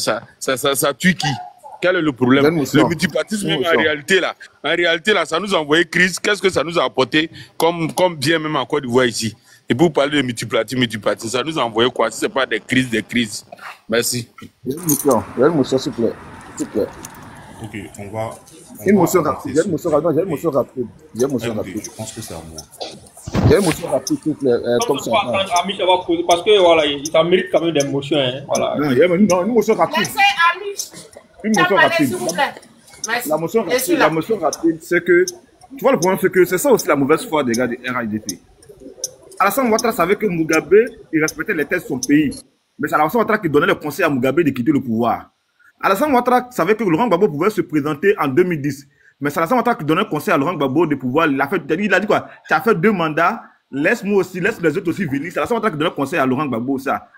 tue qui? Quel est le problème? Le multipartisme, même en réalité là, ça nous a envoyé crise. Qu'est-ce que ça nous a apporté comme bien même en Côte d'Ivoire ici? Et pour parler de multipartisme, ça nous a envoyé quoi? Si ce n'est pas des crises. Merci. Il y a une motion, s'il vous plaît. S'il vous plaît. Ok, on va. Une motion rapide. J'ai une motion rapide. Je pense que c'est à moi. Il y a une motion rapide, s'il vous plaît. Comme ça. Amish va poser, parce que voilà, ça mérite quand même des motions. Hein, voilà. Non, une motion rapide. Laissez Amish. Une motion rapide. La motion rapide, c'est que. Tu vois, le problème, c'est que c'est ça aussi la mauvaise foi des gars de RIDP. Alassane Ouattara savait que Mugabe, il respectait les tests de son pays. Mais c'est Alassane Ouattara qui donnait le conseil à Mugabe de quitter le pouvoir. Alassane Ouattara savait que Laurent Gbagbo pouvait se présenter en 2010. Mais c'est Alassane Ouattara qui donnait le conseil à Laurent Gbagbo de pouvoir. Il a dit quoi? Tu as fait 2 mandats, laisse les autres aussi venir. C'est Alassane Ouattara qui donnait le conseil à Laurent Gbagbo, ça,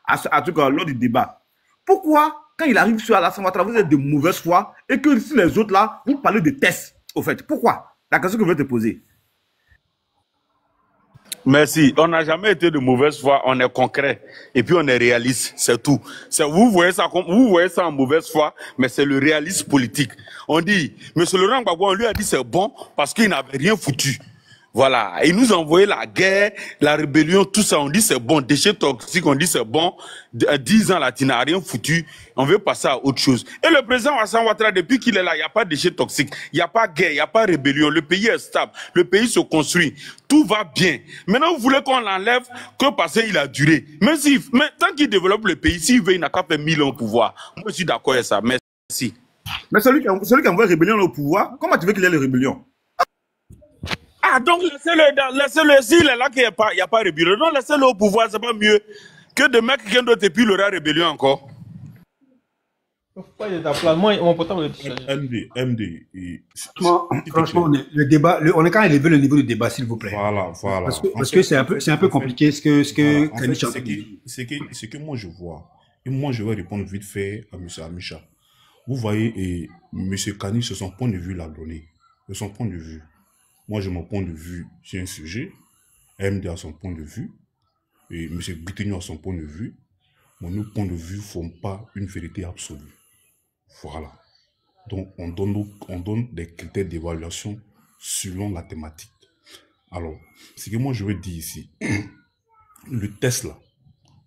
lors du débat. Pourquoi, quand il arrive sur Alassane Ouattara, vous êtes de mauvaise foi et que si les autres là, vous parlez de tests, au fait? Pourquoi? La question que je veux te poser. Merci. On n'a jamais été de mauvaise foi, on est concret et puis on est réaliste, c'est tout. Vous voyez ça en mauvaise foi, mais c'est le réalisme politique. On dit, M. Laurent Gbagbo, on lui a dit c'est bon parce qu'il n'avait rien foutu. Voilà, il nous a envoyé la guerre, la rébellion, tout ça, on dit c'est bon, déchets toxiques, on dit c'est bon, 10 ans là, tu n'as rien foutu, on veut passer à autre chose. Et le président Alassane Ouattara, depuis qu'il est là, il n'y a pas de déchets toxiques, il n'y a pas de guerre, il n'y a pas de rébellion, le pays est stable, le pays se construit, tout va bien. Maintenant, vous voulez qu'on l'enlève que parce qu'il a duré. Mais tant qu'il développe le pays, s'il veut, il n'a qu'à faire 1000 ans au pouvoir. Moi, je suis d'accord avec ça, merci. Mais celui qui envoie rébellion au pouvoir, comment tu veux qu'il ait la rébellion? Ah, donc laissez-le, s'il est là qu'il n'y a pas rébellion. Donc laissez-le au pouvoir, c'est pas mieux que de mettre quelqu'un d'autre et puis il aura rébellion encore. MD. Franchement, le débat, on a quand même élevé le niveau du débat, s'il vous plaît. Voilà. Parce que c'est un peu compliqué ce que c'est que moi je vois. Et moi je vais répondre vite fait à M. Amisha. Vous voyez, M. Kani, c'est son point de vue l'a donné. De son point de vue. Moi, j'ai mon point de vue sur un sujet, MD a son point de vue, et M. Guitignon a son point de vue. Mais nos points de vue ne font pas une vérité absolue. Voilà. Donc, on donne des critères d'évaluation selon la thématique. Alors, ce que moi je veux dire ici, le test là,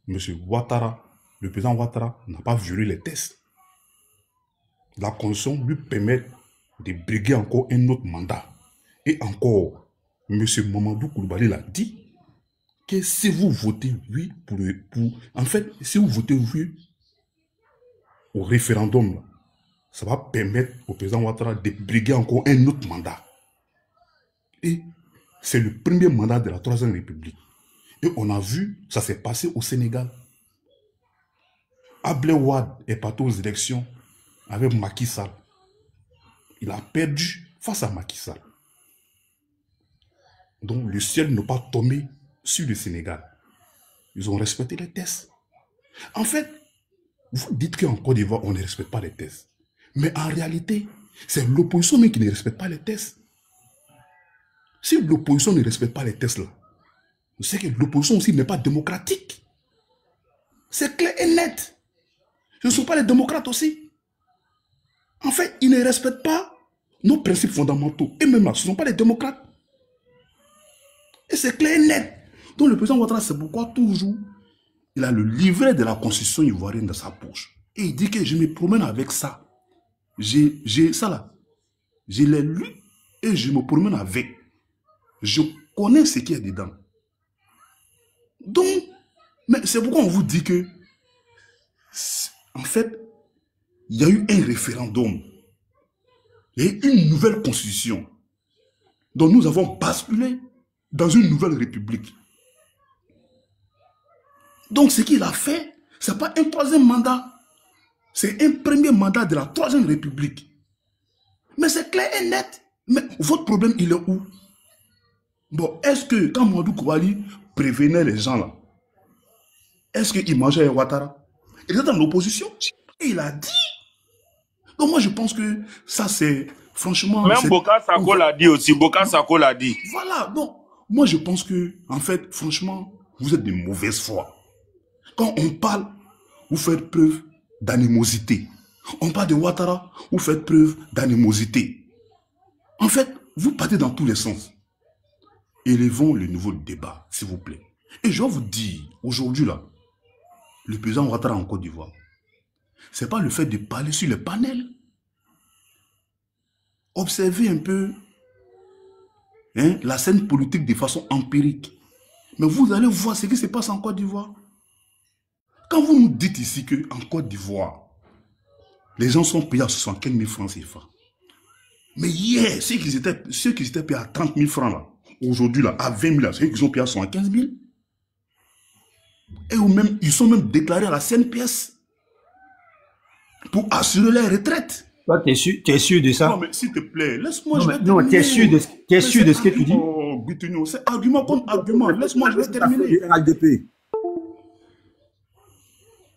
M. Ouattara, le président Ouattara n'a pas violé les tests. La Constitution lui permet de briguer encore un autre mandat. Et encore, M. Mamadou Koulibaly l'a dit que si vous votez oui en fait, si vous votez oui au référendum, là, ça va permettre au président Ouattara de briguer encore un autre mandat. Et c'est le premier mandat de la Troisième République. Et on a vu, ça s'est passé au Sénégal. Abdoulaye Wade est parti aux élections avec Macky Sall. Il a perdu face à Macky Sall. Donc le ciel n'est pas tombé sur le Sénégal. Ils ont respecté les tests. En fait, vous dites qu'en Côte d'Ivoire, on ne respecte pas les tests. Mais en réalité, c'est l'opposition même qui ne respecte pas les tests. Si l'opposition ne respecte pas les tests là, c'est que l'opposition aussi n'est pas démocratique. C'est clair et net. Ce ne sont pas les démocrates aussi. En fait, ils ne respectent pas nos principes fondamentaux. Et même là, ce ne sont pas les démocrates. Et c'est clair et net. Donc le président Ouattara, c'est pourquoi toujours, il a le livret de la constitution ivoirienne dans sa poche. Et il dit que je me promène avec ça. J'ai ça là. Je l'ai lu et je me promène avec. Je connais ce qu'il y a dedans. Donc, mais c'est pourquoi on vous dit que, en fait, il y a eu un référendum. Il y a eu une nouvelle constitution. Donc nous avons basculé dans une nouvelle république. Donc ce qu'il a fait, ce n'est pas un troisième mandat. C'est un premier mandat de la troisième république. Mais c'est clair et net. Mais votre problème, il est où? Bon, est-ce que quand Mamadou Kouali prévenait les gens là, est-ce qu'il mangeait Ouattara? Il était dans l'opposition et il a dit. Donc moi je pense que ça c'est franchement... Même Boka Sako l'a dit aussi, Boka Sako l'a dit. Voilà, donc moi je pense que en fait franchement vous êtes de mauvaise foi. Quand on parle, vous faites preuve d'animosité. On parle de Ouattara, vous faites preuve d'animosité. En fait, vous partez dans tous les sens. Élevons le niveau de débat, s'il vous plaît. Et je vais vous dire, aujourd'hui là, le président Ouattara en Côte d'Ivoire, ce n'est pas le fait de parler sur le panel. Observez un peu la scène politique de façon empirique. Mais vous allez voir ce qui se passe en Côte d'Ivoire. Quand vous nous dites ici qu'en Côte d'Ivoire, les gens sont payés à 75 000 francs CFA. Mais hier, ceux qui étaient payés à 30 000 francs là, aujourd'hui là, à 20 000, ceux qui sont payés à 75 000. Et même, ils sont même déclarés à la CNPS pour assurer leur retraite. Toi, tu es sûr de ça? Non, mais s'il te plaît, laisse-moi... Non, tu es sûr de ce que tu dis? Oh, c'est argument contre argument. Laisse-moi, je vais terminer.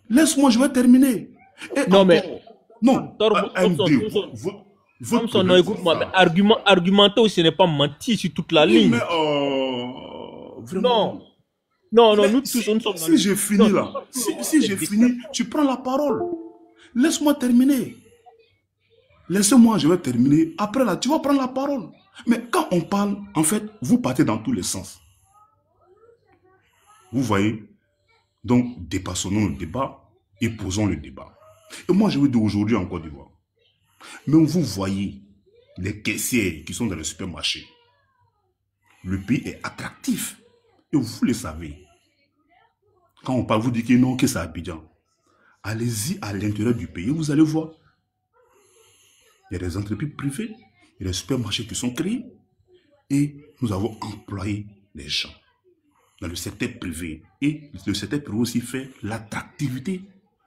Laisse-moi, je vais terminer. Et non, encore, mais... Non, Thompson, écoute-moi, argumenter aussi, ce n'est pas mentir sur toute la ligne. Mais, vraiment... Non, nous tous, nous sommes... Si j'ai fini là, si j'ai fini, tu prends la parole. Laisse-moi terminer. Laissez-moi, je vais terminer. Après là, tu vas prendre la parole. Mais quand on parle, en fait, vous partez dans tous les sens. Vous voyez? Donc, dépassons le débat et posons le débat. Et moi, je veux dire aujourd'hui en Côte d'Ivoire. Même vous voyez les caissiers qui sont dans le supermarché. Le pays est attractif. Et vous le savez. Quand on parle, vous dites que non, que c'est Abidjan. Allez-y à l'intérieur du pays, vous allez voir. Il y a des entreprises privées, il y a des supermarchés qui sont créés. Et nous avons employé les gens dans le secteur privé. Et le secteur privé aussi fait l'attractivité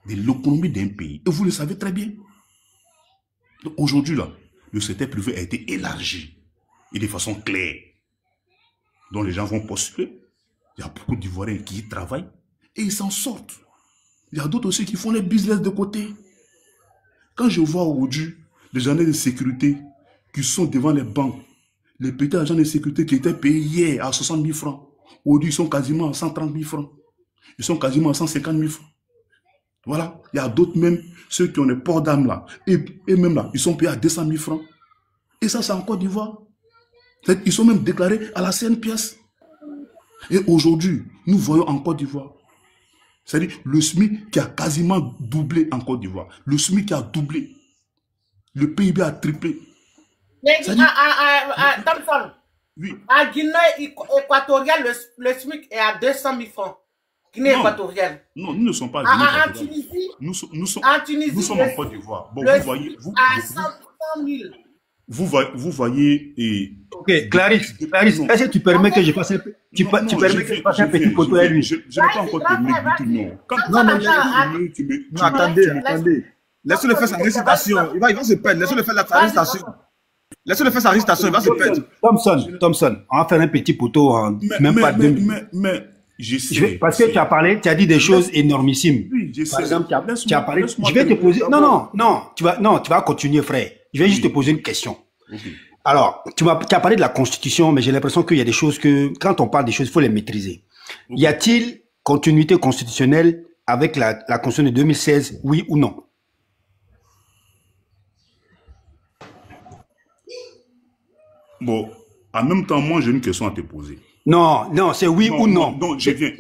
de l'économie d'un pays. Et vous le savez très bien. Aujourd'hui, là, le secteur privé a été élargi. Et de façon claire. Donc les gens vont postuler. Il y a beaucoup d'Ivoiriens qui y travaillent. Et ils s'en sortent. Il y a d'autres aussi qui font les business de côté. Quand je vois aujourd'hui les agents de sécurité qui sont devant les banques, les petits agents de sécurité qui étaient payés hier à 60 000 francs, aujourd'hui ils sont quasiment à 130 000 francs. Ils sont quasiment à 150 000 francs. Voilà. Il y a d'autres même, ceux qui ont les ports d'âme là. Et même là, ils sont payés à 200 000 francs. Et ça, c'est en Côte d'Ivoire. Ils sont même déclarés à la CNPS. Et aujourd'hui, nous voyons en Côte d'Ivoire. C'est-à-dire le SMIC qui a quasiment doublé en Côte d'Ivoire. Le SMIC qui a doublé. Le PIB a triplé. Thompson, oui. À Guinée équatoriale, le SMIC est à 200 000 francs. Guinée équatoriale. Non, nous ne sommes pas à En Tunisie, nous sommes en Côte d'Ivoire. Bon, vous voyez... à 100 000. Vous voyez... Et... Ok, Clarisse, est-ce que tu permets que je fasse un petit poteau à lui? Je n'ai pas encore terminé du tout, non. Non, attendez. Laissez-le faire sa récitation. Il va se perdre. Laissez-le faire sa récitation. Laissez-le faire sa récitation, il va se perdre. Thompson, on va faire un petit poteau en même pas 2 minutes. Mais je sais. Parce que tu as parlé, tu as dit des choses énormissimes. Oui, je sais. Par exemple, tu as parlé. Je vais te poser. Non, tu vas continuer, frère. Je vais juste te poser une question. Okay. Alors, tu as parlé de la Constitution, mais j'ai l'impression qu'il y a des choses que, quand on parle des choses, il faut les maîtriser. Okay. Y a-t-il continuité constitutionnelle avec la Constitution de 2016, oui ou non? Bon, en même temps, moi, j'ai une question à te poser. Non, non, c'est oui ou non. Non, je viens.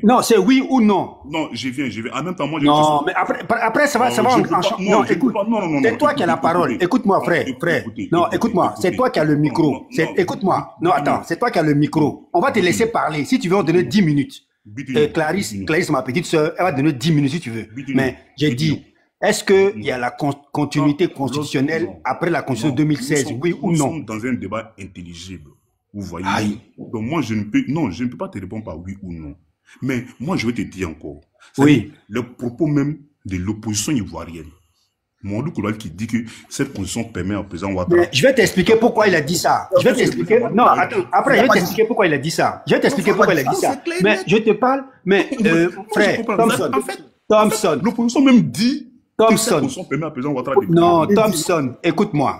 Non, c'est oui ou non. Non, je viens. En même temps, moi, non, mais après, ça va, non, écoute, c'est toi qui as la parole. Écoute-moi, frère. Non, écoute-moi, c'est toi qui as le micro. Écoute-moi. Non, attends, c'est toi qui as le micro. On va te laisser parler. Si tu veux, on va donner 10 minutes. Clarisse, ma petite soeur, elle va donner 10 minutes si tu veux. Mais j'ai dit, est-ce qu'il y a la continuité constitutionnelle après la Constitution de 2016, oui ou non? Nous sommes dans un débat intelligible. Vous voyez? Donc moi, je ne peux pas te répondre par oui ou non. Mais moi, je vais te dire encore. Oui. Le propos même de l'opposition ivoirienne. Mamadou Koulibaly qui dit que cette constitution permet au président Ouattara... Je vais t'expliquer pourquoi il a dit ça. Je vais t'expliquer... Non, attends. Après, je vais t'expliquer pourquoi il a dit ça. Mais je te parle... Mais, frère, Thompson. L'opposition même dit... Thompson. Que cette constitution permet au président Ouattara de... Non, Thompson, écoute-moi.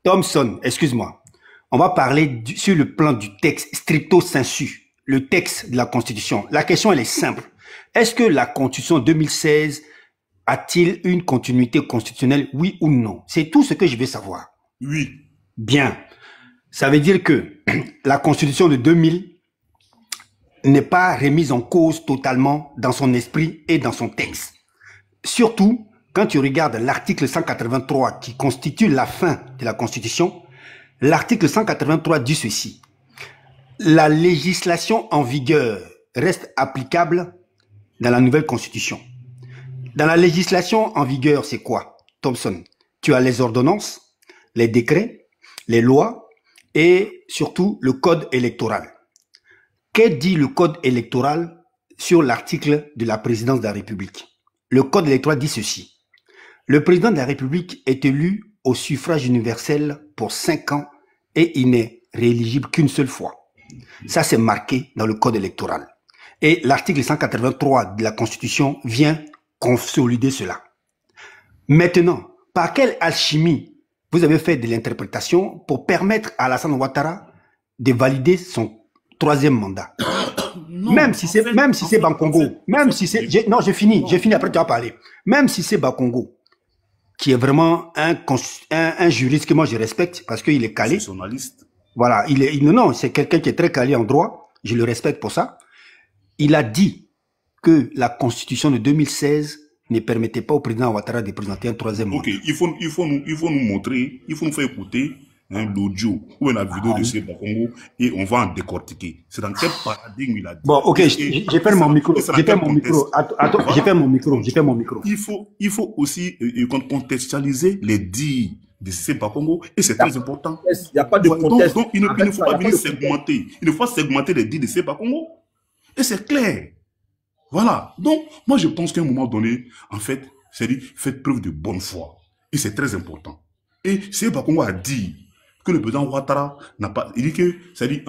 Thompson, excuse-moi. On va parler sur le plan du texte stricto sensu, le texte de la Constitution. La question, elle est simple. Est-ce que la Constitution 2016 a-t-il une continuité constitutionnelle, oui ou non? C'est tout ce que je veux savoir. Oui. Bien. Ça veut dire que la Constitution de 2000 n'est pas remise en cause totalement dans son esprit et dans son texte. Surtout, quand tu regardes l'article 183 qui constitue la fin de la Constitution, l'article 183 dit ceci. La législation en vigueur reste applicable dans la nouvelle Constitution. Dans la législation en vigueur, c'est quoi, Thompson? Tu as les ordonnances, les décrets, les lois et surtout le code électoral. Que dit le code électoral sur l'article de la présidence de la République? Le code électoral dit ceci. Le président de la République est élu au suffrage universel pour 5 ans et il n'est rééligible qu'une seule fois. Ça, c'est marqué dans le code électoral. Et l'article 183 de la Constitution vient consolider cela. Maintenant, par quelle alchimie vous avez fait de l'interprétation pour permettre à Alassane Ouattara de valider son 3e mandat? Non, même si c'est Bakongo, même si c'est... Non, j'ai fini, après tu vas parler. Même si c'est Bakongo, qui est vraiment un juriste que moi je respecte parce qu'il est calé. C'est journaliste. Voilà, non, c'est quelqu'un qui est très calé en droit, je le respecte pour ça. Il a dit que la Constitution de 2016 ne permettait pas au président Ouattara de présenter un 3e mandat. Ok, il faut nous montrer, il faut nous faire écouter l'audio ou la vidéo de ce Bakongo et on va en décortiquer. C'est dans quel paradigme il a dit. Bon, ok, j'ai fait mon micro. Attends, j'ai fait mon micro. Il faut aussi contextualiser les dires de C. Bakongo et c'est très important. Il n'y a pas de contexte. Donc, il ne faut pas venir segmenter. Il ne faut pas segmenter les dires de C. Bakongo. Et c'est clair. Voilà. Donc, moi, je pense qu'à un moment donné, en fait, c'est-à-dire, faites preuve de bonne foi. Et c'est très important. Et C. Bakongo a dit que le président Ouattara n'a pas... Il dit que, c'est-à-dire,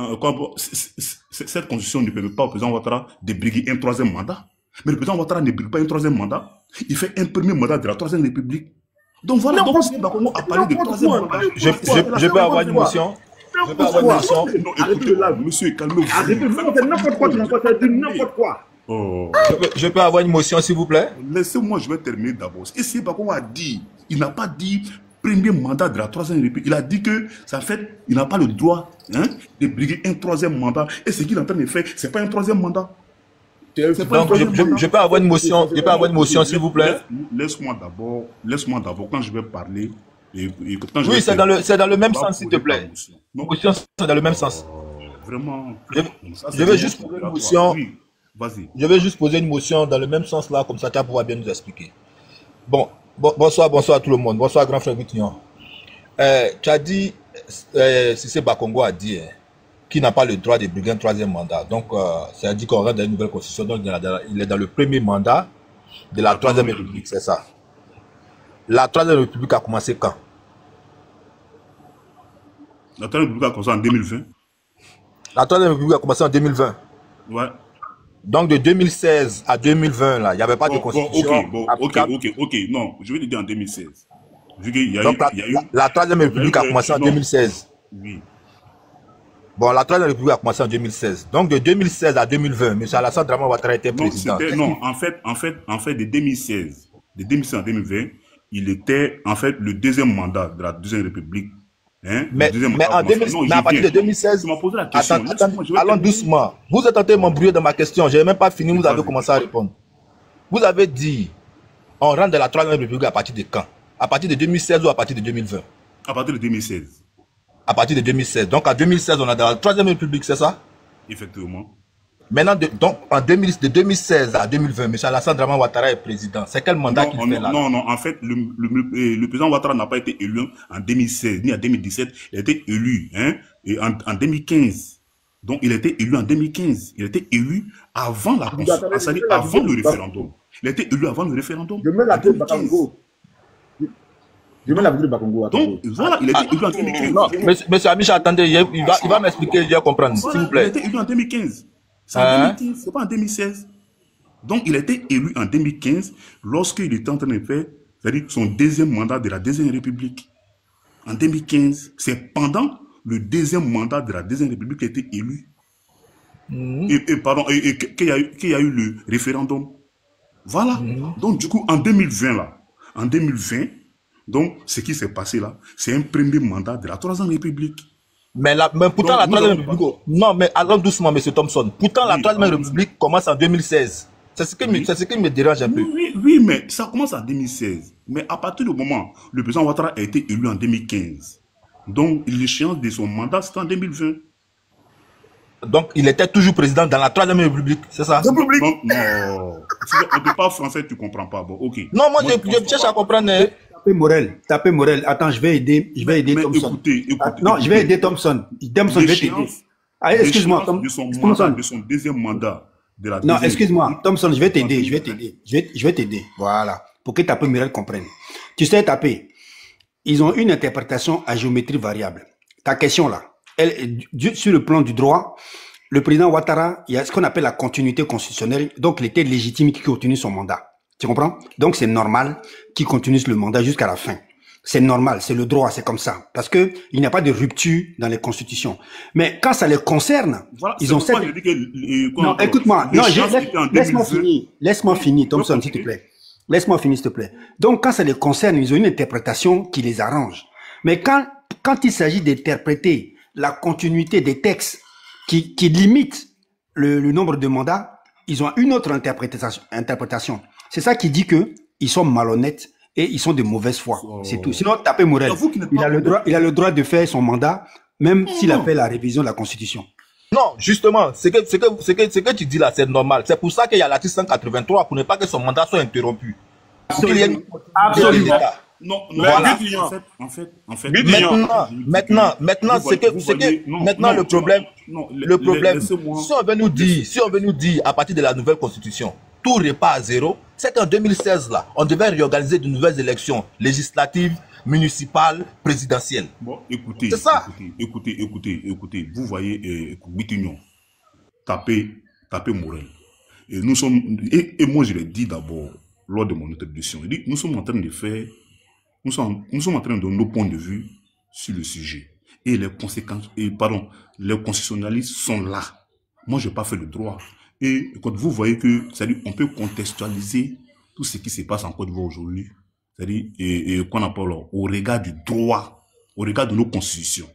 cette constitution ne permet pas au président Ouattara de briguer un 3e mandat. Mais le président Ouattara ne brigue pas un 3e mandat. Il fait un 1er mandat de la 3e République. Donc voilà, donc C. Bakongo a parlé de 3e mandat. Je peux avoir une motion? Non, écoutez là, monsieur, calmez-vous. C'est n'importe quoi, tu n'as pas dit n'importe quoi. Oh. Je peux avoir une motion, s'il vous plaît? Laissez-moi, je vais terminer d'abord. Et C. Bakongo a dit, il n'a pas dit premier mandat de la 3e République. Il a dit que, ça fait, il n'a pas le droit de briguer un 3e mandat. Et ce qu'il est en train de faire, ce n'est pas un 3e mandat. Donc, je peux avoir une motion, s'il vous plaît? Laisse-moi d'abord, quand je vais parler. Oui, c'est dans le même sens, s'il te plaît. Motion, c'est dans le même sens. Vraiment. Je vais juste poser une motion. Oui, vas-y. Je vais juste poser une motion dans le même sens là, comme ça tu vas pouvoir bien nous expliquer. Bon, bonsoir à tout le monde. Bonsoir, grand frère Gutignon. Tu as dit, Cissé Bakongo a dit qu'il n'a pas le droit de briguer un 3e mandat. Donc, ça a dit qu'on rentre dans une nouvelle constitution. Donc, il est dans le premier mandat de la 3e République, c'est ça. La 3e République a commencé quand? La 3e République a commencé en 2020. La 3e République a commencé en 2020. Ouais. Donc de 2016 à 2020, là, il n'y avait pas de constitution. Ok. Non, je vais te dire en 2016. Donc la 3e République a commencé en 2016. Oui. Bon, la 3e République a commencé en 2016. Donc de 2016 à 2020, M. Alassane Draman Ouattara était président. Non, en fait, de 2016 à 2020, il était en fait le 2e mandat de la 2e République Hein, Mais, en 2000, mais à partir de 2016, tu m'as posé la question. Allons doucement. Vous êtes en train de m'embrouiller dans ma question. Je n'ai même pas fini, vous avez commencé à répondre. Vous avez dit, on rentre dans la Troisième République à partir de quand? À partir de 2016 ou à partir de 2020? À partir de 2016. À partir de 2016. Donc en 2016, on est dans la Troisième République, c'est ça? Effectivement. Maintenant, donc de 2016 à 2020, M. Alassane Draman Ouattara est président. C'est quel mandat qu'il fait là? Non, en fait, le président Ouattara n'a pas été élu en 2016 ni en 2017. Il a été élu en 2015. Donc, il a été élu en 2015. Il a été élu avant la constitution, c'est-à-dire avant le référendum. Il a été élu avant le référendum. Je mets la vidéo de Bakongo. Je mets la vidéo de Bakongo. Donc, voilà, il a été élu en 2015. Non, monsieur Amicha, attendez, il va m'expliquer, je vais comprendre, s'il vous plaît. Il a été élu en 2015. C'est en 2015, c'est pas en 2016. Donc, il a été élu en 2015 lorsqu'il était en train de faire, c'est-à-dire son deuxième mandat de la Deuxième République. En 2015, c'est pendant le deuxième mandat de la Deuxième République qu'il a été élu. Et qu'il y a eu le référendum. Voilà. Donc, du coup, en 2020, donc, ce qui s'est passé là, c'est un premier mandat de la Troisième République. Mais pourtant, donc, la Troisième République... Non, mais allons doucement, M. Thompson. Pourtant, la Troisième République commence en 2016. C'est ce qui me dérange un peu. Oui, mais ça commence en 2016. Mais à partir du moment où le président Ouattara a été élu en 2015, donc l'échéance de son mandat, c'était en 2020. Donc, il était toujours président dans la Troisième République, c'est ça? Donc, non. Si on ne parle pas français, tu ne comprends pas. Bon, ok. Non, moi, je cherche à comprendre. Tapez Morel. Attends, je vais aider Thompson. Écoutez. Non, je vais aider Thompson. Thompson, je vais t'aider. Allez, excuse-moi. De son deuxième mandat. Non, excuse-moi. Thompson, je vais t'aider. Je vais t'aider. Voilà. Pour que Tapé Morel comprenne. Tu sais, Tapé, ils ont une interprétation à géométrie variable. Ta question là, sur le plan du droit, le président Ouattara, il y a ce qu'on appelle la continuité constitutionnelle. Donc, il était légitime qu'il continue son mandat. Tu comprends? Donc, c'est normal qu'il continue le mandat jusqu'à la fin. C'est normal, c'est le droit, c'est comme ça. Parce que il n'y a pas de rupture dans les constitutions. Mais quand ça les concerne, voilà, ils ont cette... Non, écoute-moi. Non, laisse-moi finir, Thompson, s'il te plaît. Laisse-moi finir, s'il te plaît. Donc, quand ça les concerne, ils ont une interprétation qui les arrange. Mais quand il s'agit d'interpréter la continuité des textes qui limitent le nombre de mandats, ils ont une autre interprétation. C'est ça qui dit que ils sont malhonnêtes et ils sont de mauvaise foi. C'est tout. Sinon, Tapé Morel, il a le droit de faire son mandat, même s'il a fait la révision de la Constitution. Non, justement, ce que tu dis là, c'est normal. C'est pour ça qu'il y a l'article 183, pour ne pas que son mandat soit interrompu. Absolument. Non, voilà. Maintenant, le problème, si on veut nous dire, à partir de la nouvelle constitution, tout repart à zéro, c'est qu'en 2016, là, on devait réorganiser de nouvelles élections législatives, municipales, présidentielles. Bon, écoutez, vous voyez, Bitignon, tapez Morel. Et nous sommes, et moi je l'ai dit d'abord, lors de mon introduction, nous sommes en train de faire, nous sommes en train de donner nos points de vue sur le sujet. Et les conséquences, les constitutionnalistes sont là. Moi, je n'ai pas fait le droit. Et quand vous voyez que, c'est-à-dire, on peut contextualiser tout ce qui se passe en Côte d'Ivoire aujourd'hui, c'est-à-dire, qu'on appelle au regard du droit, au regard de nos constitutions.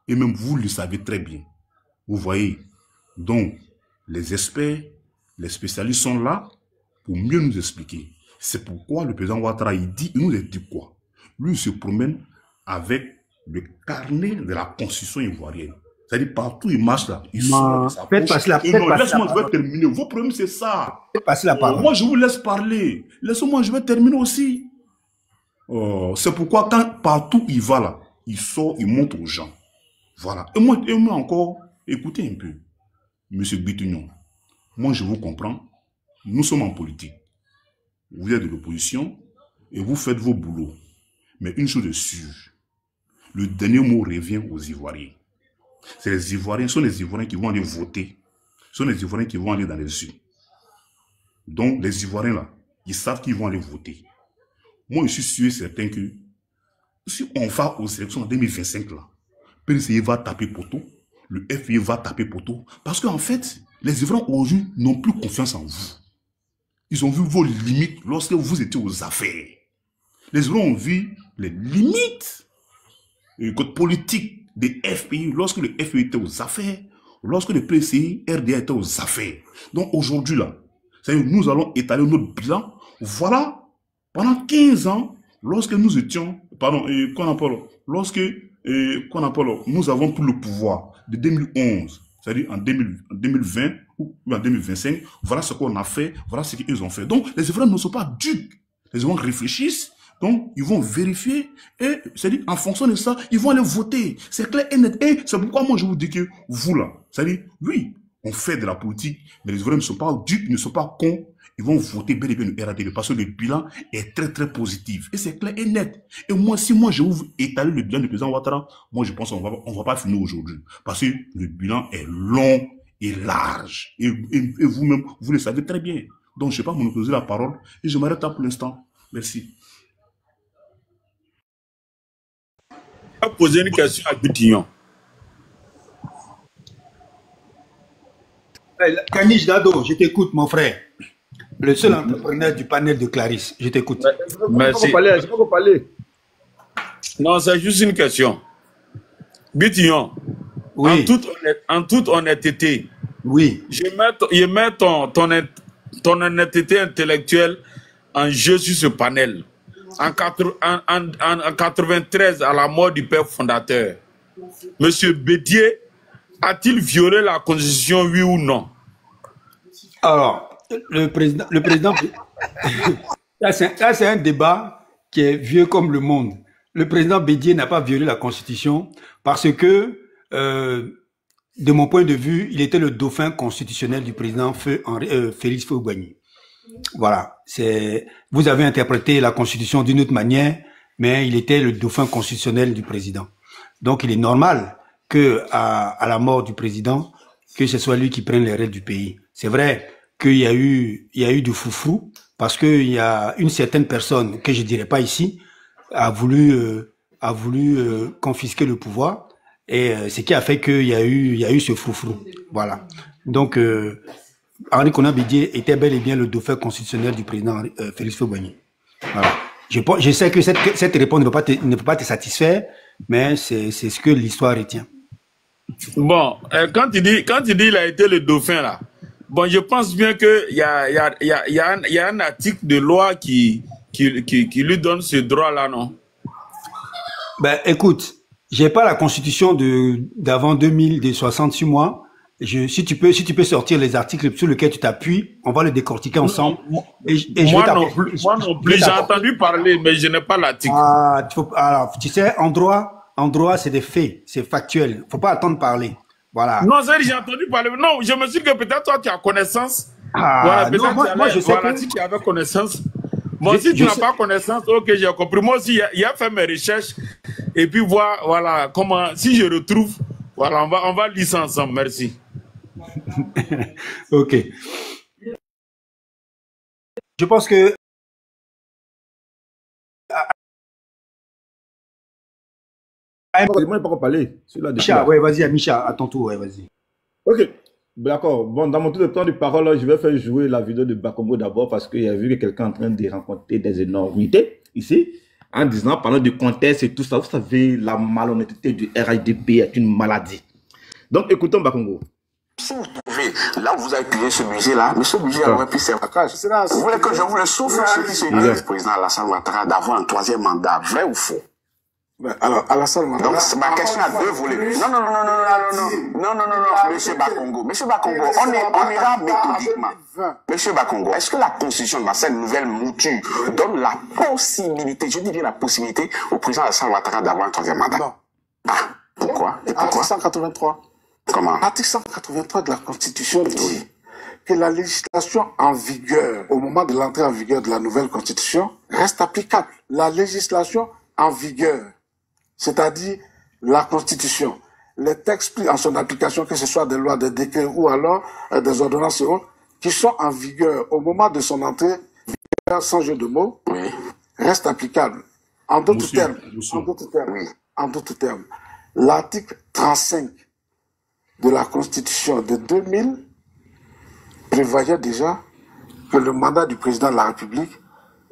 Et même vous le savez très bien. Vous voyez. Donc, les experts, les spécialistes sont là pour mieux nous expliquer. C'est pourquoi le président Ouattara, il nous a dit quoi? Lui, il se promène avec le carnet de la constitution ivoirienne. C'est-à-dire, partout, il marche là. Laisse-moi, je vais terminer. Vos problèmes, c'est ça. Moi, je vous laisse parler. Laissez-moi, je vais terminer aussi. C'est pourquoi, quand partout il va là, il sort, il montre aux gens. Voilà. Et moi encore, écoutez un peu. Monsieur Bitignon, moi, je vous comprends. Nous sommes en politique. Vous êtes de l'opposition et vous faites vos boulots. Mais une chose est sûre, le dernier mot revient aux Ivoiriens. Ce sont les Ivoiriens qui vont aller voter. Ce sont les Ivoiriens qui vont aller dans les urnes. Donc, les Ivoiriens là, ils savent qu'ils vont aller voter. Moi, je suis sûr et certain que si on va aux élections en 2025 là, PNCI va taper poteau, le FI va taper poteau. Parce qu'en fait, les Ivoiriens aujourd'hui n'ont plus confiance en vous. Ils ont vu vos limites lorsque vous étiez aux affaires. Les Ivoiriens ont vu les limites code politique des FPI, lorsque le FPI était aux affaires, lorsque le PCI, RDA était aux affaires. Donc aujourd'hui, là, nous allons étaler notre bilan. Voilà, pendant 15 ans, lorsque nous étions, pardon, lorsque nous avons pris le pouvoir de 2011, c'est-à-dire en 2020 ou en 2025, voilà ce qu'on a fait, voilà ce qu'ils ont fait. Donc, les Ivoiriens ne sont pas dupes. Les Ivoiriens réfléchissent, donc ils vont vérifier, et c'est-à-dire en fonction de ça, ils vont aller voter. C'est clair et net. Et c'est pourquoi moi je vous dis que vous là, c'est-à-dire, oui, on fait de la politique, mais les Ivoiriens ne sont pas dupes, ne sont pas cons. Ils vont voter bel et bien le RADP parce que le bilan est très très positif. Et c'est clair et net. Et moi, si moi je vous étaler le bilan du président Ouattara, moi je pense qu'on va pas finir aujourd'hui. Parce que le bilan est long et large. Et vous-même, vous le savez très bien. Donc je ne vais pas monopoliser la parole et je m'arrête là pour l'instant. Merci. Je vais poser une question à Bitillon. Kanish Dado, je t'écoute mon frère. Le seul entrepreneur du panel de Clarisse, je t'écoute. Merci. Je peux parler. Non, c'est juste une question. Bitillon, oui. En toute honnêteté, oui. je mets ton honnêteté intellectuelle en jeu sur ce panel. En 93, à la mort du père fondateur, M. Bédier a-t-il violé la Constitution, oui ou non? Alors, le président ça c'est un débat qui est vieux comme le monde. Le président Bédier n'a pas violé la Constitution parce que, de mon point de vue, il était le dauphin constitutionnel du président Félix Houphouët-Boigny. Voilà, vous avez interprété la Constitution d'une autre manière, mais il était le dauphin constitutionnel du président. Donc, il est normal que à la mort du président, que ce soit lui qui prenne les rênes du pays. C'est vrai qu'il y a eu du foufou parce qu'il y a une certaine personne que je dirais pas ici a voulu confisquer le pouvoir et ce qui a fait qu'il y a eu ce foufou. Voilà. Donc Henri Konan Bédier était bel et bien le dauphin constitutionnel du président Félix Houphouët-Boigny. Voilà. Je sais que cette réponse ne peut pas te satisfaire, mais c'est ce que l'histoire retient. Bon, quand tu dis il a été le dauphin là, bon, je pense bien que il y a un article de loi qui lui donne ce droit là, non? Ben écoute, j'ai pas la constitution d'avant 2000 de 66 mois. Si tu peux sortir les articles sur lesquels tu t'appuies, on va le décortiquer ensemble. Moi non plus, j'ai entendu parler, mais je n'ai pas l'article. Alors, tu sais, en droit, c'est des faits, c'est factuel. Faut pas attendre parler. Voilà. Non, j'ai entendu parler. Non, je me suis dit que peut-être toi, tu as connaissance. Voilà, non, moi, je sais que... si tu avais connaissance. Moi, si tu n'as pas connaissance, ok, j'ai compris. Moi aussi, il a fait mes recherches. Et puis, voilà, comment, si je retrouve, voilà, on va lire ça ensemble. Merci. Ok. Je pense que... Moi, pas parler. Micha, ouais, vas-y, Micha, à ton tour, ouais, vas-y. Ok, d'accord. Bon, dans mon tour de temps de parole, je vais faire jouer la vidéo de Bakongo d'abord parce qu'il y a vu que quelqu'un est en train de rencontrer des énormités ici, en disant, parlant de contexte et tout ça, vous savez, la malhonnêteté du RIDP est une maladie. Donc, écoutons Bakongo. Si vous trouvez, là où vous avez payé ce budget-là, mais ce budget aurait pu servir. Vous voulez que je vous le souffle, ce qui se dit le président Alassane Ouattara d'avoir un troisième mandat, vrai ou faux? Alors, Alassane Ouattara. Donc, ma question a deux volets. Non, monsieur Bakongo. Monsieur Bakongo, on ira méthodiquement. Monsieur Bakongo, est-ce que la constitution de cette nouvelle mouture donne la possibilité, je dirais la possibilité au président Alassane Ouattara d'avoir un troisième mandat? Non. Ah, pourquoi? Et pourquoi? Article 183. Comment? Article 183 de la Constitution dit que la législation en vigueur, au moment de l'entrée en vigueur de la nouvelle Constitution, reste applicable. La législation en vigueur, c'est-à-dire la Constitution, les textes pris en son application, que ce soit des lois, des décrets ou alors des ordonnances et autres, qui sont en vigueur au moment de son entrée, sans jeu de mots, restent applicables. En d'autres termes, l'article 35 de la Constitution de 2000 prévoyait déjà que le mandat du président de la République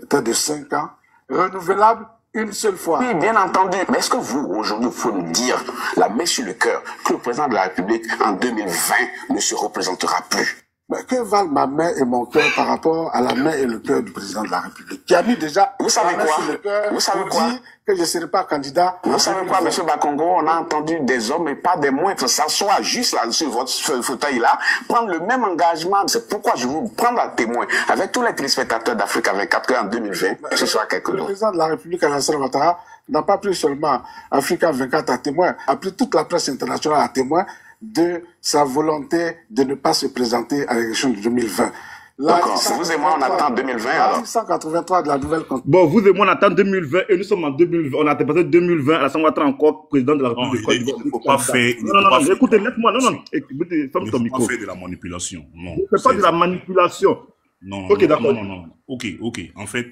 était de 5 ans, renouvelable une seule fois. Oui, bien entendu. Mais est-ce que vous, aujourd'hui, vous pouvez nous dire, la main sur le cœur, que le président de la République, en 2020, ne se représentera plus? Mais que valent ma main et mon cœur par rapport à la main et le cœur du président de la République, qui a mis déjà vous savez la main quoi sur le cœur vous savez pour quoi dire que je ne serai pas candidat. Vous savez quoi, M. Bakongo, on a entendu des hommes et pas des moindres s'asseoir juste là sur votre fauteuil-là, prendre le même engagement. C'est pourquoi je vous prendre à témoin avec tous les téléspectateurs d'Africa 24 en 2020, ce sera quelque chose. Le président de la République, Alassane Ouattara, n'a pas pris seulement Africa 24 à témoin, a pris toute la presse internationale à témoin de sa volonté de ne pas se présenter à l'élection de 2020. D'accord, vous et moi, on attend 2020 alors. 183 de la nouvelle constitution. Bon, vous et moi, on attend 2020 et nous sommes en 2020. On a dépassé 2020. Alassane Ouattara encore président de la République. Il ne faut pas faire. Non, écoutez, laisse-moi. Non, écoutez, ferme ton micro. Il ne faut pas faire de la manipulation. Non. Ne fais pas de la manipulation. Non. Ok, d'accord. Non. Ok. En fait,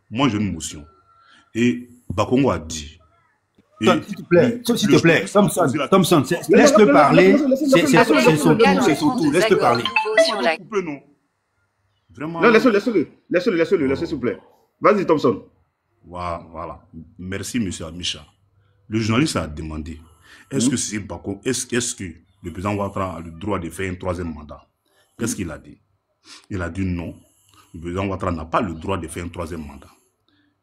moi, j'ai une motion. Et Bakongo a dit. S'il te plaît, Thompson, laisse-le parler. C'est son tour, laisse-le parler. Non. Vraiment. Non, laisse-le, s'il vous plaît. Vas-y, Thompson. Voilà. Merci, M. Amisha. Le journaliste a demandé, est-ce que c'est Bakongo, est-ce que le président Ouattara a le droit de faire un troisième mandat? Qu'est-ce qu'il a dit? Il a dit non. Le président Ouattara n'a pas le droit de faire un troisième mandat.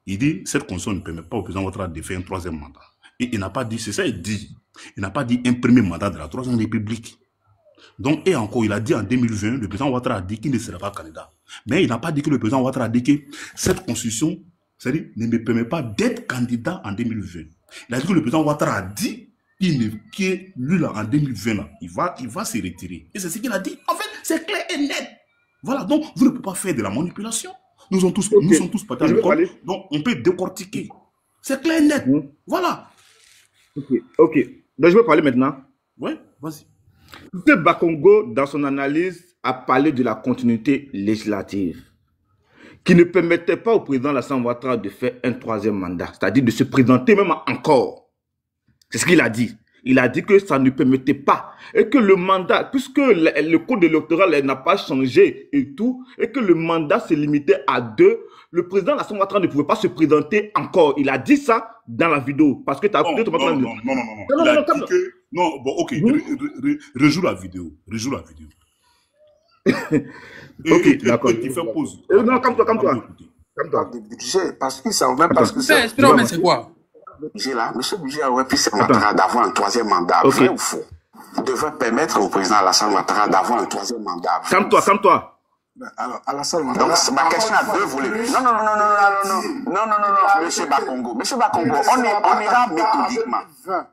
Il dit, cette constitution ne permet pas au président Ouattara de faire un troisième mandat. Et il n'a pas dit, c'est ça il dit. Il n'a pas dit un premier mandat de la Troisième République. Donc, et encore, il a dit en 2020, le président Ouattara a dit qu'il ne sera pas candidat. Mais il n'a pas dit que le président Ouattara a dit que cette constitution, c'est-à-dire, ne me permet pas d'être candidat en 2020. Il a dit que le président Ouattara a dit que lui, là, en 2020, là, il va se retirer. Et c'est ce qu'il a dit. En fait, c'est clair et net. Voilà, donc, vous ne pouvez pas faire de la manipulation. Nous sommes tous partis à l'école, donc on peut décortiquer. C'est clair et net. Voilà. Ok. Donc, je vais parler maintenant. Ouais, vas-y. M. Bakongo, dans son analyse, a parlé de la continuité législative qui ne permettait pas au président Alassane Ouattara de faire un troisième mandat, c'est-à-dire de se présenter même encore. C'est ce qu'il a dit. Il a dit que ça ne permettait pas et que le mandat, puisque le code électoral n'a pas changé et tout, et que le mandat se limitait à 2, le président Alassane Ouattara ne pouvait pas se présenter encore. Il a dit ça dans la vidéo. Parce que tu as écouté ton Non. Non, bon, ok. Rejoue la vidéo. Ok, d'accord. Tu fais pause. Non, calme-toi. Parce qu'ils savent même pas ce que c'est. Mais c'est quoi? Monsieur Budget aurait pu se permettre d'avoir un troisième mandat, vrai ou faux? Il devrait permettre au président Alassane Ouattara d'avoir un troisième mandat. Calme-toi. Alors, Alassane Donc, Ouattara... ma question a 2 volets. Non, Monsieur Bakongo, on ira méthodiquement.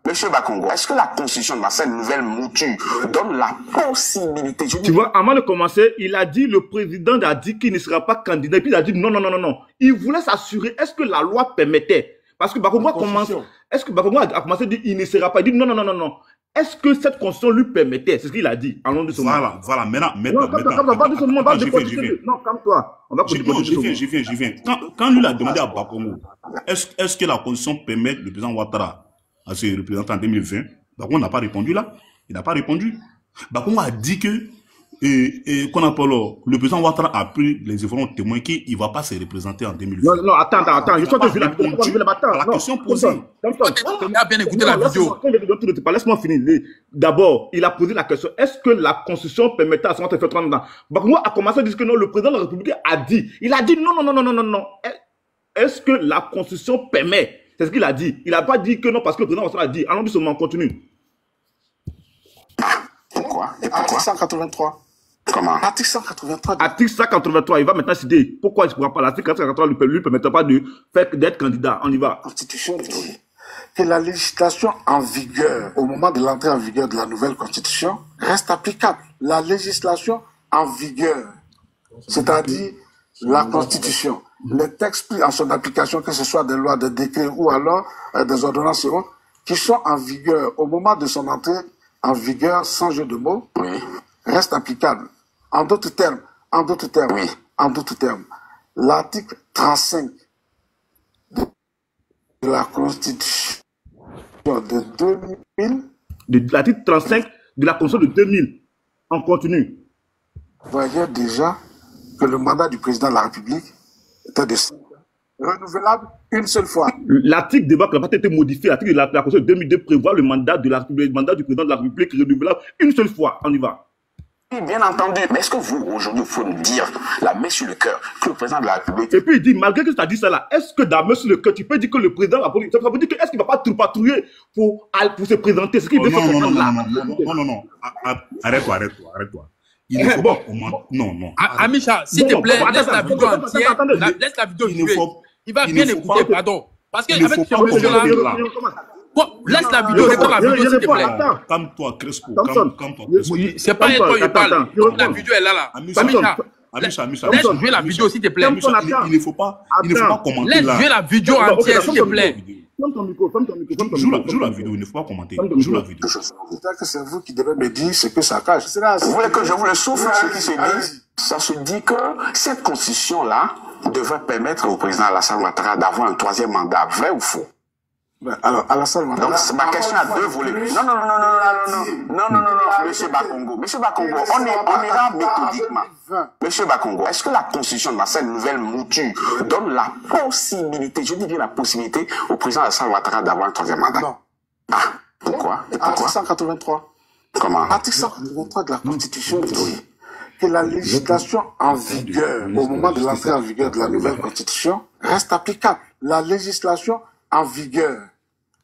Monsieur Bakongo, est-ce que la constitution de cette nouvelle mouture donne la possibilité... Tu vois, avant de commencer, il a dit, le président a dit qu'il ne sera pas candidat, et puis il a dit non. Il voulait s'assurer, est-ce que la loi permettait? Parce que Bakongo a commencé à dire il ne sera pas. Il dit non. Est-ce que cette constitution lui permettait? C'est ce qu'il a dit. Allons de ce moment. Voilà. Maintenant. Non, calme-toi. On va continuer. J'y viens. Quand lui a demandé à Bakongo, est-ce que la constitution permet le président Ouattara à se représenter en 2020? Bakongo n'a pas répondu là. Il n'a pas répondu. Bakongo a dit que le président Ouattara a pris les informations témoins qu'il ne va pas se représenter en 2020. Non, attends. Je suis en train de la question posée. Il a bien écouté la vidéo. Laisse-moi finir. D'abord, il a posé la question, est-ce que la constitution permettait à son de faire 30 ans? Bakongo a commencé à dire que non, le président de la République a dit. Il a dit non. Est-ce que la constitution permet? C'est ce qu'il a dit. Il n'a pas dit que non parce que le président a dit. Allons doucement, continue. Pourquoi? Article 183. Comment? Article 183. Article 183, il va maintenant citer pourquoi il ne pourra pas. L'article 183 ne lui permettra pas d'être candidat. On y va. Constitution dit que la législation en vigueur au moment de l'entrée en vigueur de la nouvelle constitution reste applicable. La législation en vigueur, c'est-à-dire la constitution, les textes pris en son application, que ce soit des lois, des décrets ou alors des ordonnances qui sont en vigueur au moment de son entrée en vigueur, sans jeu de mots, reste applicable. En d'autres termes, l'article 35 de la Constitution de 2000, l'article 35 de la Constitution de 2000, on continue. Voyez déjà que le mandat du président de la République était de 5 ans renouvelable une seule fois. L'article de Bac n'a pas été modifié. L'article de la Constitution de 2002 prévoit le mandat du président de la République renouvelable une seule fois. On y va. Oui, bien entendu. Mais est-ce que vous, aujourd'hui, il faut nous dire, la main sur le cœur, que le président de la République... Et puis il dit, malgré que tu as dit ça là, est-ce que la main sur le cœur, tu peux dire que le président de la République, ça veut dire que est-ce qu'il ne va pas patrouiller pour se présenter? Ce qu'il veut faire non. Arrête-toi. Il ne faut pas commenter. Non. Amisha, s'il te plaît, laisse la vidéo entière. Laisse la vidéo jouer. Il va bien écouter, pardon. Parce qu'avec ce monsieur-là... Laisse la vidéo, c'est la vidéo, s'il te plaît. Calme-toi, Crespo. C'est pas toi, il parle. La vidéo est là. Amisha. Laisse jouer la vidéo, s'il te plaît. Il ne faut pas commenter. Laisse jouer la vidéo entière, s'il te plaît. Ferme ton micro. Joue la vidéo, il ne faut pas commenter. Joue la vidéo. C'est-à-dire que c'est vous qui devez me dire ce que ça cache. Vous voulez que je vous le souffle, ce qui se dit? Ça se dit que cette constitution-là devrait permettre au président Alassane Ouattara d'avoir un troisième mandat, vrai ou faux? Alors, Alassane Ouattara... Donc, ma question a deux volets. Non, Monsieur Bakongo, on ira méthodiquement. Monsieur Bakongo, est-ce que la constitution de cette nouvelle mouture donne la possibilité, je dis bien la possibilité, au président Alassane Ouattara d'avoir un troisième mandat? Non. Ah, pourquoi? Article 183. Comment? Article 183 de la Constitution dit que la législation en vigueur, au moment de l'entrée en vigueur de la nouvelle Constitution, reste applicable. La législation en vigueur,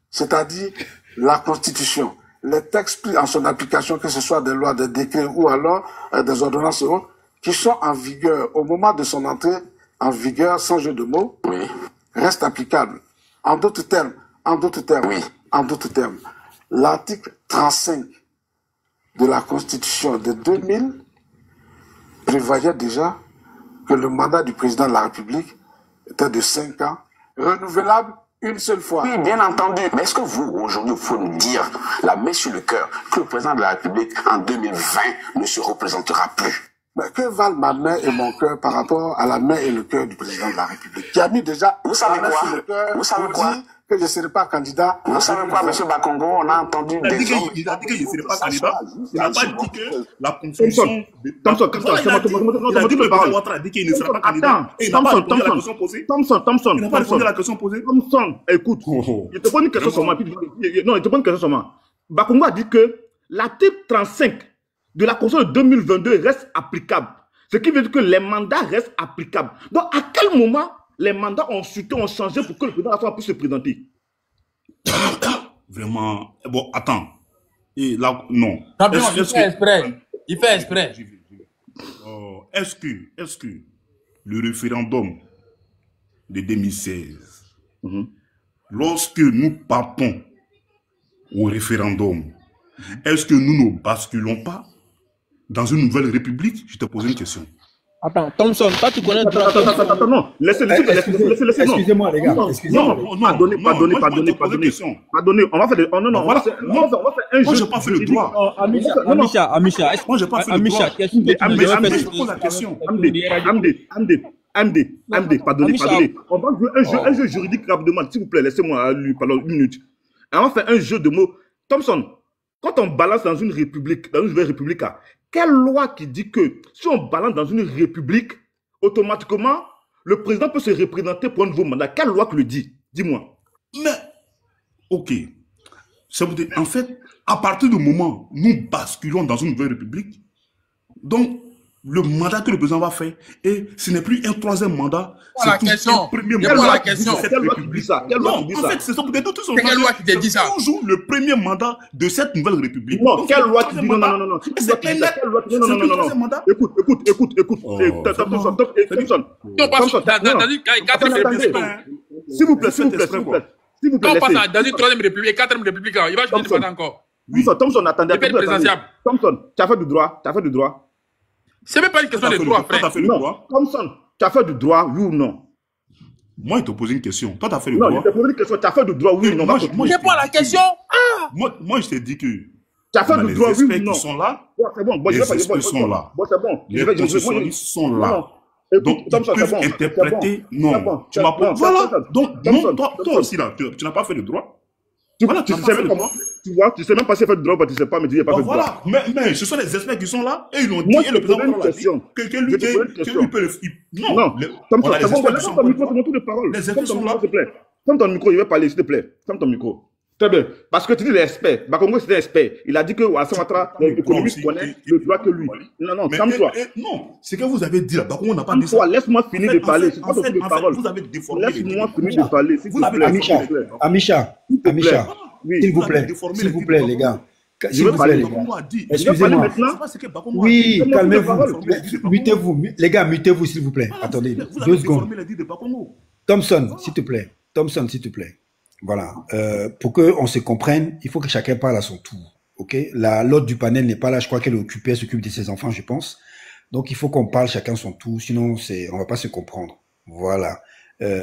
c'est-à-dire la Constitution, les textes pris en son application, que ce soit des lois, des décrets ou alors des ordonnances et autres, qui sont en vigueur au moment de son entrée en vigueur, sans jeu de mots, restent applicables. En d'autres termes, l'article 35 de la Constitution de 2000 prévoyait déjà que le mandat du président de la République était de 5 ans, renouvelable une seule fois. Oui, bien entendu. Mais est-ce que vous, aujourd'hui, il faut nous dire, la main sur le cœur, que le président de la République, en 2020, ne se représentera plus? Mais que valent ma main et mon cœur par rapport à la main et le cœur du président de la République, qui a mis déjà vous savez quoi? Sur le cœur vous savez quoi? Dire que je ne serai pas candidat. Vous savez quoi, M. Bakongo? On a entendu des hommes... Il a dit que je ne serai pas candidat. Il n'a pas dit que la constitution... Thompson, il a dit que le président Ouattara a dit qu'il ne sera pas candidat. Et il n'a pas répondu à la question posée. Thompson, il n'a pas répondu à la question posée. Thompson, écoute, je te pose une question sur moi. Non, je te pose une question sur moi. Bakongo a dit que l'article 35 de la Constitution de 2022 reste applicable. Ce qui veut dire que les mandats restent applicables. Donc, à quel moment les mandats ont chuté, ont changé pour que le président puisse se présenter? Vraiment. Bon, attends. Et là, non. Il fait exprès. Est-ce que le référendum de 2016, lorsque nous partons au référendum, est-ce que nous ne basculons pas dans une nouvelle république? Je te pose une question. Attends, Thompson, toi tu connais... Attends, non. Laissez. Excusez-moi, les gars. Non, pardonnez. On va faire on va faire un jeu. Moi, je n'ai pas fait le droit. Amisha, moi, je n'ai pas fait le droit. Je pose la question. Amdé, pardonnez. On va jouer un jeu juridique rapidement. S'il vous plaît, laissez-moi lui parler une minute. On va faire un jeu de mots. Thompson, quand on balance dans une république, dans une nouvelle république, quelle loi qui dit que si on balance dans une république, automatiquement, le président peut se représenter pour un nouveau mandat? Quelle loi qui le dit? Dis-moi. Mais, ok. Ça veut dire, en fait, à partir du moment où nous basculons dans une nouvelle république, donc, le mandat que le président va faire, et ce n'est plus un troisième mandat, c'est le premier mandat de cette république. Non, en fait, c'est ça, peut-être tout c'est quelle loi qui te dit ça? C'est toujours le premier mandat de cette nouvelle république. Non, quelle loi qui dit non. Non. Écoute. S'il vous plaît. Quand on passe dans une troisième république, quatrième république, il va changer de mandat encore. Thompson, attendez. Thompson, tu as fait du droit. C'est même pas une question de droit, frère. Thompson, tu as fait du droit, oui ou non? Moi, il te pose une question. Toi, tu as fait le droit. Non, je te pose une question. Tu as fait du droit, oui ou non? Réponds à la question. Moi, je t'ai dit que... Tu as fait du droit, oui ou non? Les experts qui sont là. C'est bon. Les experts sont là. C'est bon. Les constitutionnalistes sont là. Donc, ils peuvent interpréter... Non. Tu m'as pas... Voilà. Donc, toi aussi, là, tu n'as pas fait le droit. Tu sais Tu vois, tu sais même pas si elle fait de drogue, tu sais pas, mais tu n'as pas fait de drogue. Voilà, mais ce sont les experts qui sont là, et ils l'ont dit, Moi, et le président une l'a dit, question. que lui peut le... Non, Non, on a les experts qui sont ton micro, c'est mon tour de parole. Les experts sont là. S'il te plaît. Ferme ton micro, il va parler, s'il te plaît. Ferme ton micro. Très bien. Parce que tu dis l'expert. Bakongo, c'est un expert. Il a dit que Alassane Ouattara, l'économiste, connaît le droit que lui. Non, calme-toi. Non, c'est que vous avez dit là, Bakongo n'a pas dit ça. Laisse-moi finir de parler. C'est pas ton tour de parole. Vous avez déformé. Laisse-moi finir de parler. Amisha, s'il vous plaît, les gars. S'il vous plaît, les gars. Excusez-moi. Oui, calmez-vous. Mutez-vous. Les gars, mutez-vous, s'il vous plaît. Attendez, 2 secondes. Thompson, s'il te plaît. Voilà. Pour qu'on se comprenne, il faut que chacun parle à son tour. Ok? L'autre du panel n'est pas là. Je crois qu'elle est occupée. Elle s'occupe de ses enfants, je pense. Donc, il faut qu'on parle chacun son tour. Sinon, on va pas se comprendre. Voilà.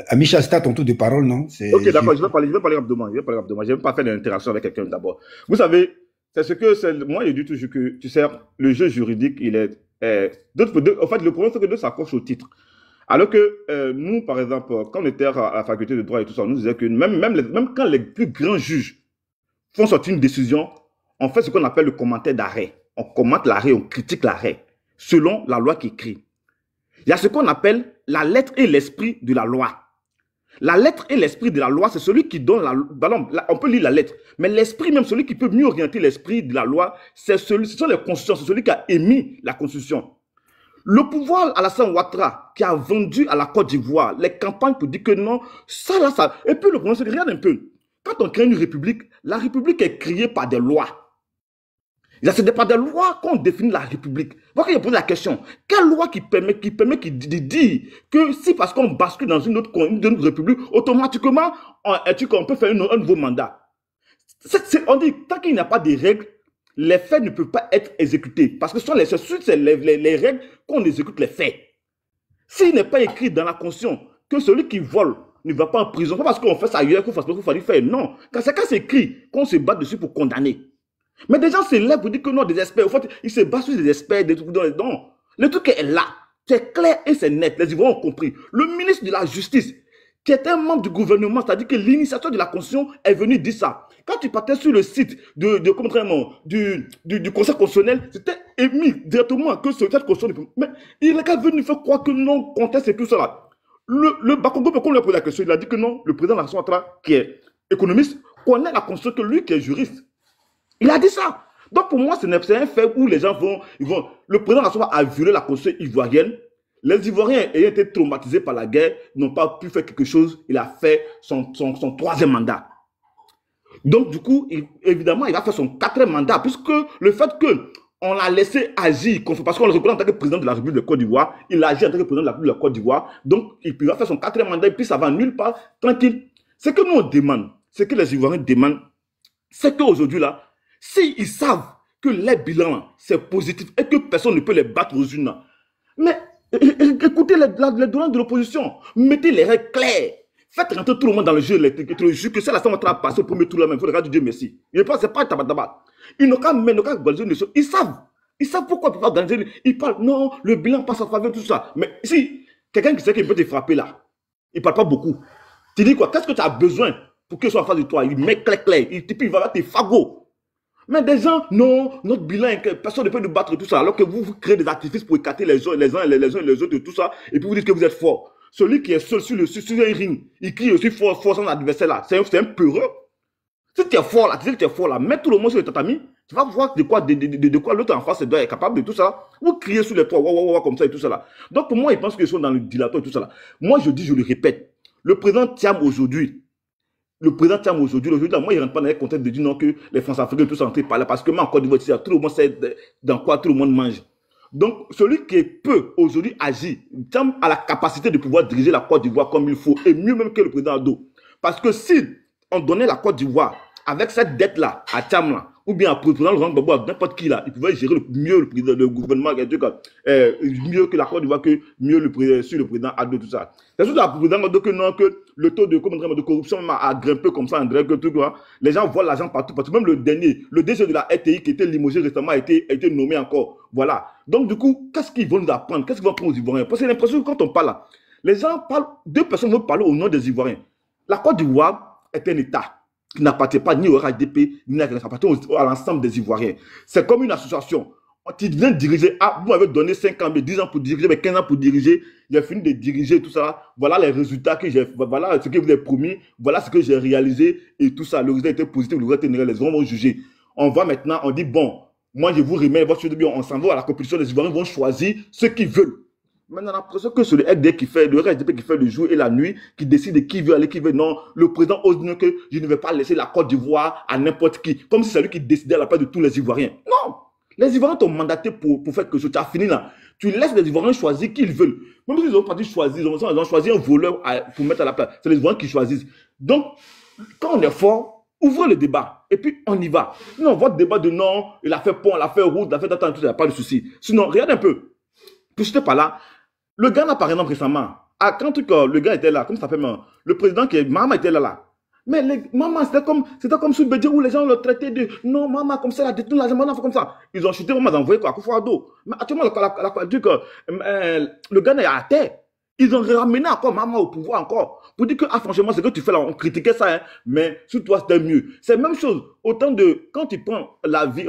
Amisha, c'est à ton tour de parole, non? Ok, d'accord. Je vais parler rapidement. Je ne vais pas faire d'interaction avec quelqu'un d'abord. Vous savez, c'est ce que moi, je dis toujours que, tu sais, le jeu juridique, il est, en fait, le problème, c'est que deux s'accrochent au titre. Alors que nous, par exemple, quand on était à la faculté de droit et tout ça, on nous disait que même quand les plus grands juges font sortir une décision, on fait ce qu'on appelle le commentaire d'arrêt. On commente l'arrêt, on critique l'arrêt, selon la loi qui écrit. Il y a ce qu'on appelle la lettre et l'esprit de la loi. La lettre et l'esprit de la loi, c'est celui qui donne on peut lire la lettre, mais l'esprit, même celui qui peut mieux orienter l'esprit de la loi, ce sont les constitutions, c'est celui qui a émis la constitution. Le pouvoir Alassane Ouattara, qui a vendu à la Côte d'Ivoire les campagnes pour dire que non, ça. Et puis le problème, c'est que regarde un peu. Quand on crée une république, la république est créée par des lois. C'est par des lois qu'on définit la république. Voilà qu'il a posé la question. Quelle loi qui permet de dire que si parce qu'on bascule dans une autre république, automatiquement, on peut faire un nouveau mandat. On dit, tant qu'il n'y a pas de règles, les faits ne peuvent pas être exécutés. Parce que ce sont les règles qu'on exécute les faits. S'il n'est pas écrit dans la Constitution que celui qui vole ne va pas en prison, pas parce qu'on fait ça ailleurs qu'il faut faire. Non. Quand c'est écrit qu'on se bat dessus pour condamner. Mais des gens se lèvent pour dire que non, des experts. En fait, ils se battent sur des experts, des trucs. Non. Le truc est là. C'est clair et c'est net. Les Ivoiriens ont compris. Le ministre de la Justice, qui est un membre du gouvernement, c'est-à-dire que l'initiateur de la Constitution est venu dire ça. Quand tu partais sur le site du Conseil constitutionnel, c'était émis directement que cette Constitution. Mais il est venu faire croire que non, conteste et tout ça. Le Bakongo, quand on lui a posé la question, il a dit que non, le président Alassane Ouattara, qui est économiste, connaît la Constitution que lui qui est juriste. Il a dit ça. Donc pour moi, c'est un fait où les gens vont. Le président Alassane Ouattara a violé la Constitution ivoirienne. Les Ivoiriens ayant été traumatisés par la guerre n'ont pas pu faire quelque chose. Il a fait son 3e mandat. Donc du coup, évidemment, il va faire son 4e mandat, puisque le fait qu'on l'a laissé agir, parce qu'on le reconnaît en tant que président de la République de Côte d'Ivoire, il a agi en tant que président de la République de Côte d'Ivoire, donc il va faire son 4e mandat, et puis ça va nulle part, tranquille. Ce que nous on demande, ce que les Ivoiriens demandent, c'est qu'aujourd'hui là, s'ils savent que les bilans, c'est positif, et que personne ne peut les battre aux urnes, mais écoutez les donneurs de l'opposition, mettez les règles claires. Faites rentrer tout le monde dans le jeu électrique. Que c'est la somme à passer au premier tour là, mais il faut regarder Dieu merci. Il ne c'est pas tabataba. Ils n'ont qu'à organiser une choses. Ils savent pourquoi ils peuvent organiser. Ils parlent, non, le bilan passe en faveur, tout ça. Mais si quelqu'un qui sait qu'il peut te frapper là, il ne parle pas beaucoup. Tu dis quoi? Qu'est-ce que tu as besoin pour qu'il soit en face de toi? Il met clair. Puis il va mettre tes fagots. Mais des gens, non, notre bilan, personne ne peut nous battre, tout ça. Alors que vous créez des artifices pour écarter les uns et les autres de tout ça. Et puis vous dites que vous êtes fort. Celui qui est seul sur un ring, il crie aussi fort son adversaire là. C'est un peureux. Si tu es fort là, tu sais que tu es fort là, mets tout le monde sur le tatami, tu vas voir de quoi l'autre en face est capable de tout ça. Vous criez sur les toits, comme ça et tout ça là. Donc pour moi, ils pensent qu'ils sont dans le dilatoire et tout ça là. Moi je dis, je le répète, le président Thiam aujourd'hui, moi il ne rentre pas dans le contexte de dire non que les Français-Africains tout ça entrent par là, parce que moi en Côte d'Ivoire, tout le monde sait dans quoi tout le monde mange. Donc, celui qui peut aujourd'hui agir, Thiam a la capacité de pouvoir diriger la Côte d'Ivoire comme il faut, et mieux même que le président Ado. Parce que si on donnait la Côte d'Ivoire avec cette dette-là à Thiam, là, ou bien à président Laurent Gbagbo, à n'importe qui là, il pouvait gérer mieux le gouvernement, mieux que la Côte d'Ivoire, que mieux sur le président Ado, tout ça. C'est surtout le président Ado que le taux de corruption a grimpé comme ça, André, que tout, quoi. Les gens voient l'argent partout, parce que même le DG de la RTI qui était limogé récemment a été nommé encore. Voilà. Donc du coup, qu'est-ce qu'ils vont nous apprendre? Qu'est-ce qu'ils vont apprendre aux Ivoiriens? Parce que j'ai l'impression que quand on parle là, les gens parlent, deux personnes vont parler au nom des Ivoiriens. La Côte d'Ivoire est un État. qui n'appartient pas ni au RHDP, ni à ça appartient à l'ensemble des Ivoiriens. C'est comme une association. Tu viens diriger, vous m'avez donné 5 ans, 10 ans pour diriger, 15 ans pour diriger, j'ai fini de diriger tout ça, voilà les résultats que j'ai, voilà ce que vous avez promis, voilà ce que j'ai réalisé et tout ça, le résultat était positif, le résultat était négatif, les gens vont juger. On va maintenant, on dit bon, moi je vous remets votre chose de bien, on s'en va à la compétition, les Ivoiriens vont choisir ce qu'ils veulent. Maintenant, on a l'impression que c'est le RDP qui fait, le RDP qui fait le jour et la nuit, qui décide qui veut aller, qui veut non. Le président ose dire que je ne vais pas laisser la Côte d'Ivoire à n'importe qui, comme si c'est lui qui décidait à la place de tous les Ivoiriens. Non! Les Ivoiriens t'ont mandaté pour faire que tu as fini là. Tu laisses les Ivoiriens choisir qui ils veulent. Même si ils n'ont pas dû choisir, ils ont choisi un voleur pour mettre à la place. C'est les Ivoiriens qui choisissent. Donc, quand on est fort, ouvrez le débat. Et puis, on y va. Non, votre débat de non, il a fait pont, il a fait route, il a fait tout, il n'y a pas de souci. Sinon, regarde un peu. Puis, je n'étais pas là. Le Ghana, par exemple, récemment, quand le gars était là, comment ça s'appelle, le président qui est, Maman était là. Mais maman, c'était comme sous Bédié où les gens le traitaient de non, maman, comme ça, la détenu l'argent, maman, comme ça. Ils ont chuté, maman, ils ont envoyé quoi, à Koufouado. Mais actuellement, le Ghana est à terre. Ils ont ramené encore maman au pouvoir encore. Pour dire que, ah, franchement, ce que tu fais là, on critiquait ça, hein, mais sur toi, c'était mieux. C'est la même chose. Autant de, quand tu prends la vie,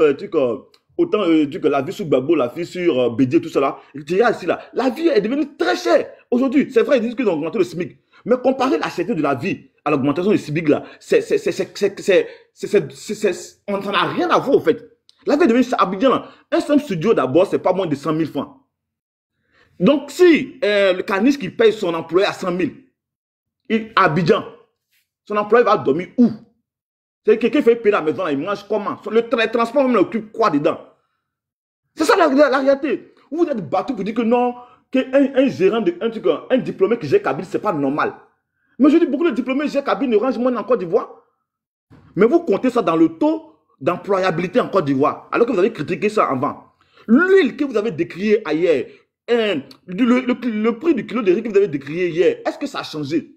autant que la vie sur Babo, la vie sur Bédié, tout ça là, tu regardes ici là, la vie est devenue très chère. Aujourd'hui, c'est vrai, ils disent qu'ils ont augmenté le SMIC. Mais comparer la cherté de la vie à l'augmentation du SMIC là, on n'en a rien à voir au fait. La vie est devenue Abidjan là. Un simple studio d'abord, c'est pas moins de 100 000 francs. Donc si le Canis qui paye son employé à 100 000, à Abidjan, son employé va dormir où? C'est quelqu'un qui fait payer la maison, là, il mange comment? Le transport même occupe quoi dedans? C'est ça la réalité. Vous êtes battu pour dire que non, qu'un gérant, un diplômé qui gère cabine, c'est pas normal. Mais je dis, beaucoup de diplômés gèrent cabine ne rangent moins en Côte d'Ivoire. Mais vous comptez ça dans le taux d'employabilité en Côte d'Ivoire, alors que vous avez critiqué ça avant. L'huile que vous avez décriée ailleurs, le prix du kilo de riz que vous avez décrié hier, est-ce que ça a changé?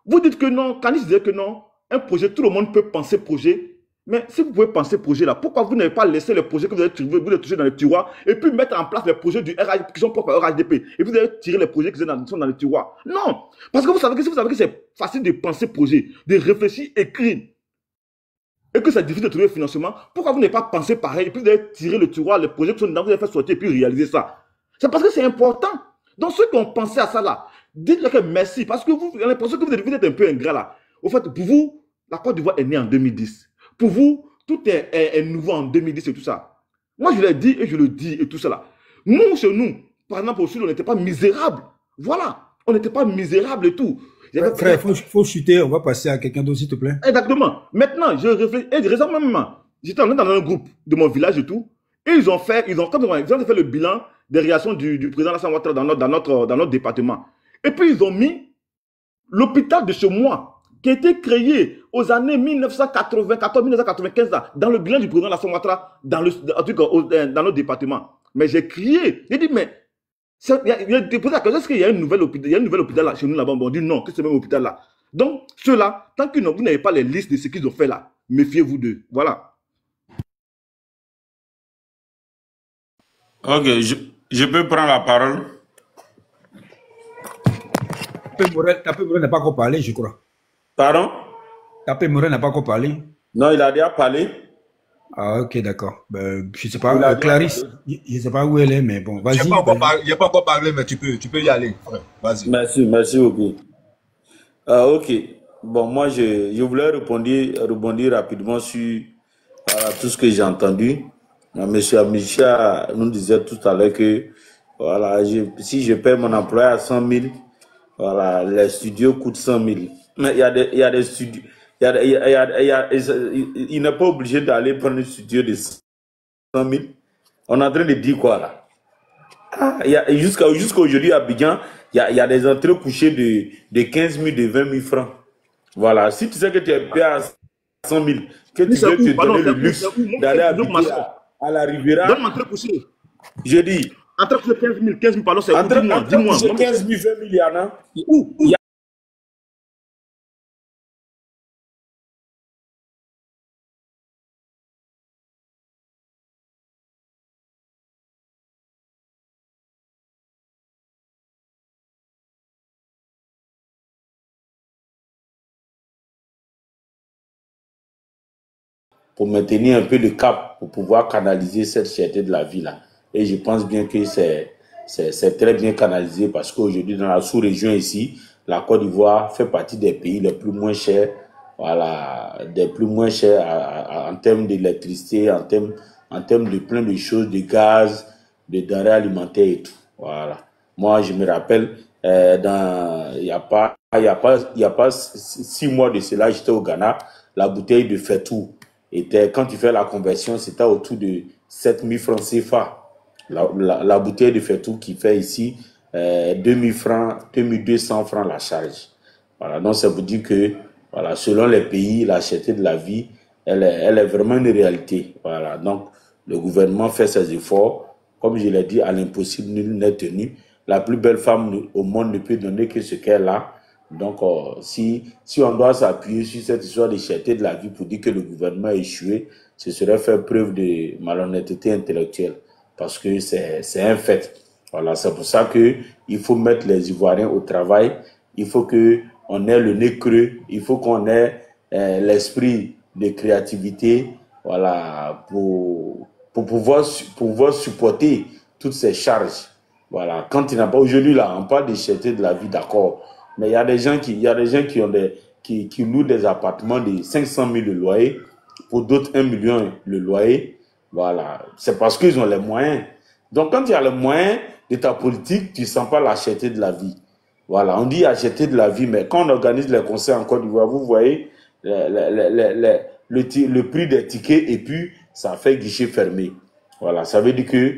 Vous dites que non, Canis disait que non, un projet, tout le monde peut penser projet. Mais si vous pouvez penser projet là, pourquoi vous n'avez pas laissé les projets que vous avez touchés dans les tiroirs et puis mettre en place les projets du RH qui sont propres au RHDP et vous avez tiré les projets qui sont dans les tiroirs? Non! Parce que vous savez que c'est facile de penser projet, de réfléchir, écrire et que c'est difficile de trouver le financement, pourquoi vous n'avez pas pensé pareil et puis vous avez tiré le tiroir, les projets qui sont dedans, vous avez fait sortir et puis réaliser ça? C'est parce que c'est important. Donc ceux qui ont pensé à ça là, dites-leur que merci parce que vous avez l'impression que vous êtes un peu ingrat là. Au fait, pour vous, la Côte d'Ivoire est née en 2010. Pour vous, tout est nouveau en 2010 et tout ça. Moi, je l'ai dit et je le dis et tout ça là. Nous, chez nous, par exemple, au Sud, on n'était pas misérables. Voilà. On n'était pas misérables et tout. Frère, il faut chuter. On va passer à quelqu'un d'autre, s'il te plaît. Exactement. Maintenant, je réfléchis. Et récemment, j'étais dans un groupe de mon village et tout. Et ils ont fait le bilan des réactions du président Alassane Ouattara dans notre département. Et puis, ils ont mis l'hôpital de chez moi, qui a été créé aux années 1994-1995 dans le bilan du président Alassane Ouattara dans notre département. Mais j'ai crié. J'ai dit, mais il y a des posé la question, est-ce qu'il y a un nouvel hôpital là, chez nous là-bas? On dit non, que c'est le même hôpital là. Donc, ceux-là, tant que vous n'avez pas les listes de ce qu'ils ont fait là, méfiez-vous d'eux. Voilà. Ok, je peux prendre la parole. Tapé Morel n'a pas encore parlé, je crois. Pardon? Tapé Morel n'a pas encore parlé. Non, il a déjà parlé. Ah, ok, d'accord. Ben, je ne sais pas, Clarisse, je ne sais pas où elle est, mais bon, vas-y. Je n'ai pas encore parlé, mais tu peux y aller. Vas-y. Merci beaucoup. Ok. Bon, moi, je voulais rebondir rapidement sur tout ce que j'ai entendu. Monsieur Amicha nous disait tout à l'heure que voilà, si je paie mon employé à 100 000, voilà, les studios coûtent 100 000. Mais il y a des studios. Il n'est pas obligé d'aller prendre un studio de 100 000. On est en train de dire quoi là? Jusqu'à aujourd'hui à Abidjan, il y a des entrées couchées de 15 000, de 20 000 francs. Voilà. Si tu sais que tu es payé à 100 000, que tu veux te donner le luxe d'aller habiter à la Riviera. Je dis. Entre 15 000, pardon, c'est où? Dis-moi. 15 000, 20 000, il y en a. Où? pour maintenir un peu le cap, pour pouvoir canaliser cette cherté de la vie là. Et je pense bien que c'est très bien canalisé parce qu'aujourd'hui, dans la sous-région ici, la Côte d'Ivoire fait partie des pays les plus moins chers, voilà, des plus moins chers en termes d'électricité, en termes de plein de choses, de gaz, de denrées alimentaires et tout. Voilà. Moi, je me rappelle, il y a pas 6 mois de cela, j'étais au Ghana, la bouteille de Fetou était, quand tu fais la conversion, c'était autour de 7000 francs CFA. La bouteille de Fetou qui fait ici 2000 francs, 2200 francs la charge. Voilà, donc ça veut dire que voilà, selon les pays, la cherté de la vie, elle est vraiment une réalité. Voilà, donc le gouvernement fait ses efforts. Comme je l'ai dit, à l'impossible, nul n'est tenu. La plus belle femme au monde ne peut donner que ce qu'elle a. Donc, si on doit s'appuyer sur cette histoire de cherté de la vie pour dire que le gouvernement a échoué, ce serait faire preuve de malhonnêteté intellectuelle. Parce que c'est un fait. Voilà, c'est pour ça qu'il faut mettre les Ivoiriens au travail. Il faut qu'on ait le nez creux. Il faut qu'on ait l'esprit de créativité, voilà, pour pouvoir supporter toutes ces charges. Voilà, quand il n'a pas aujourd'hui là, on parle de cherté de la vie, d'accord. Mais il y a des gens qui louent des appartements de 500 000 le loyer, pour d'autres 1 million le loyer. Voilà, c'est parce qu'ils ont les moyens. Donc, quand tu as les moyens de ta politique, tu ne sens pas la cherté de la vie. Voilà, on dit la cherté de la vie, mais quand on organise les concerts en Côte d'Ivoire, vous voyez le prix des tickets et puis ça fait guichet fermé. Voilà, ça veut dire que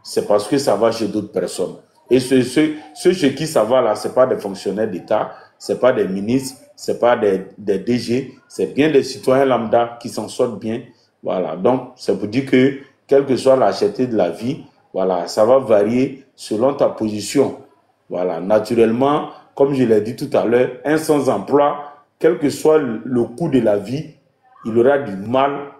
c'est parce que ça va chez d'autres personnes. Et ceux chez qui ça va là, ce n'est pas des fonctionnaires d'État, ce n'est pas des ministres, ce n'est pas des DG, c'est bien des citoyens lambda qui s'en sortent bien. Voilà, donc ça veut dire que quelle que soit la cherté de la vie, voilà, ça va varier selon ta position. Voilà, naturellement, comme je l'ai dit tout à l'heure, un sans-emploi, quel que soit le coût de la vie, il aura du mal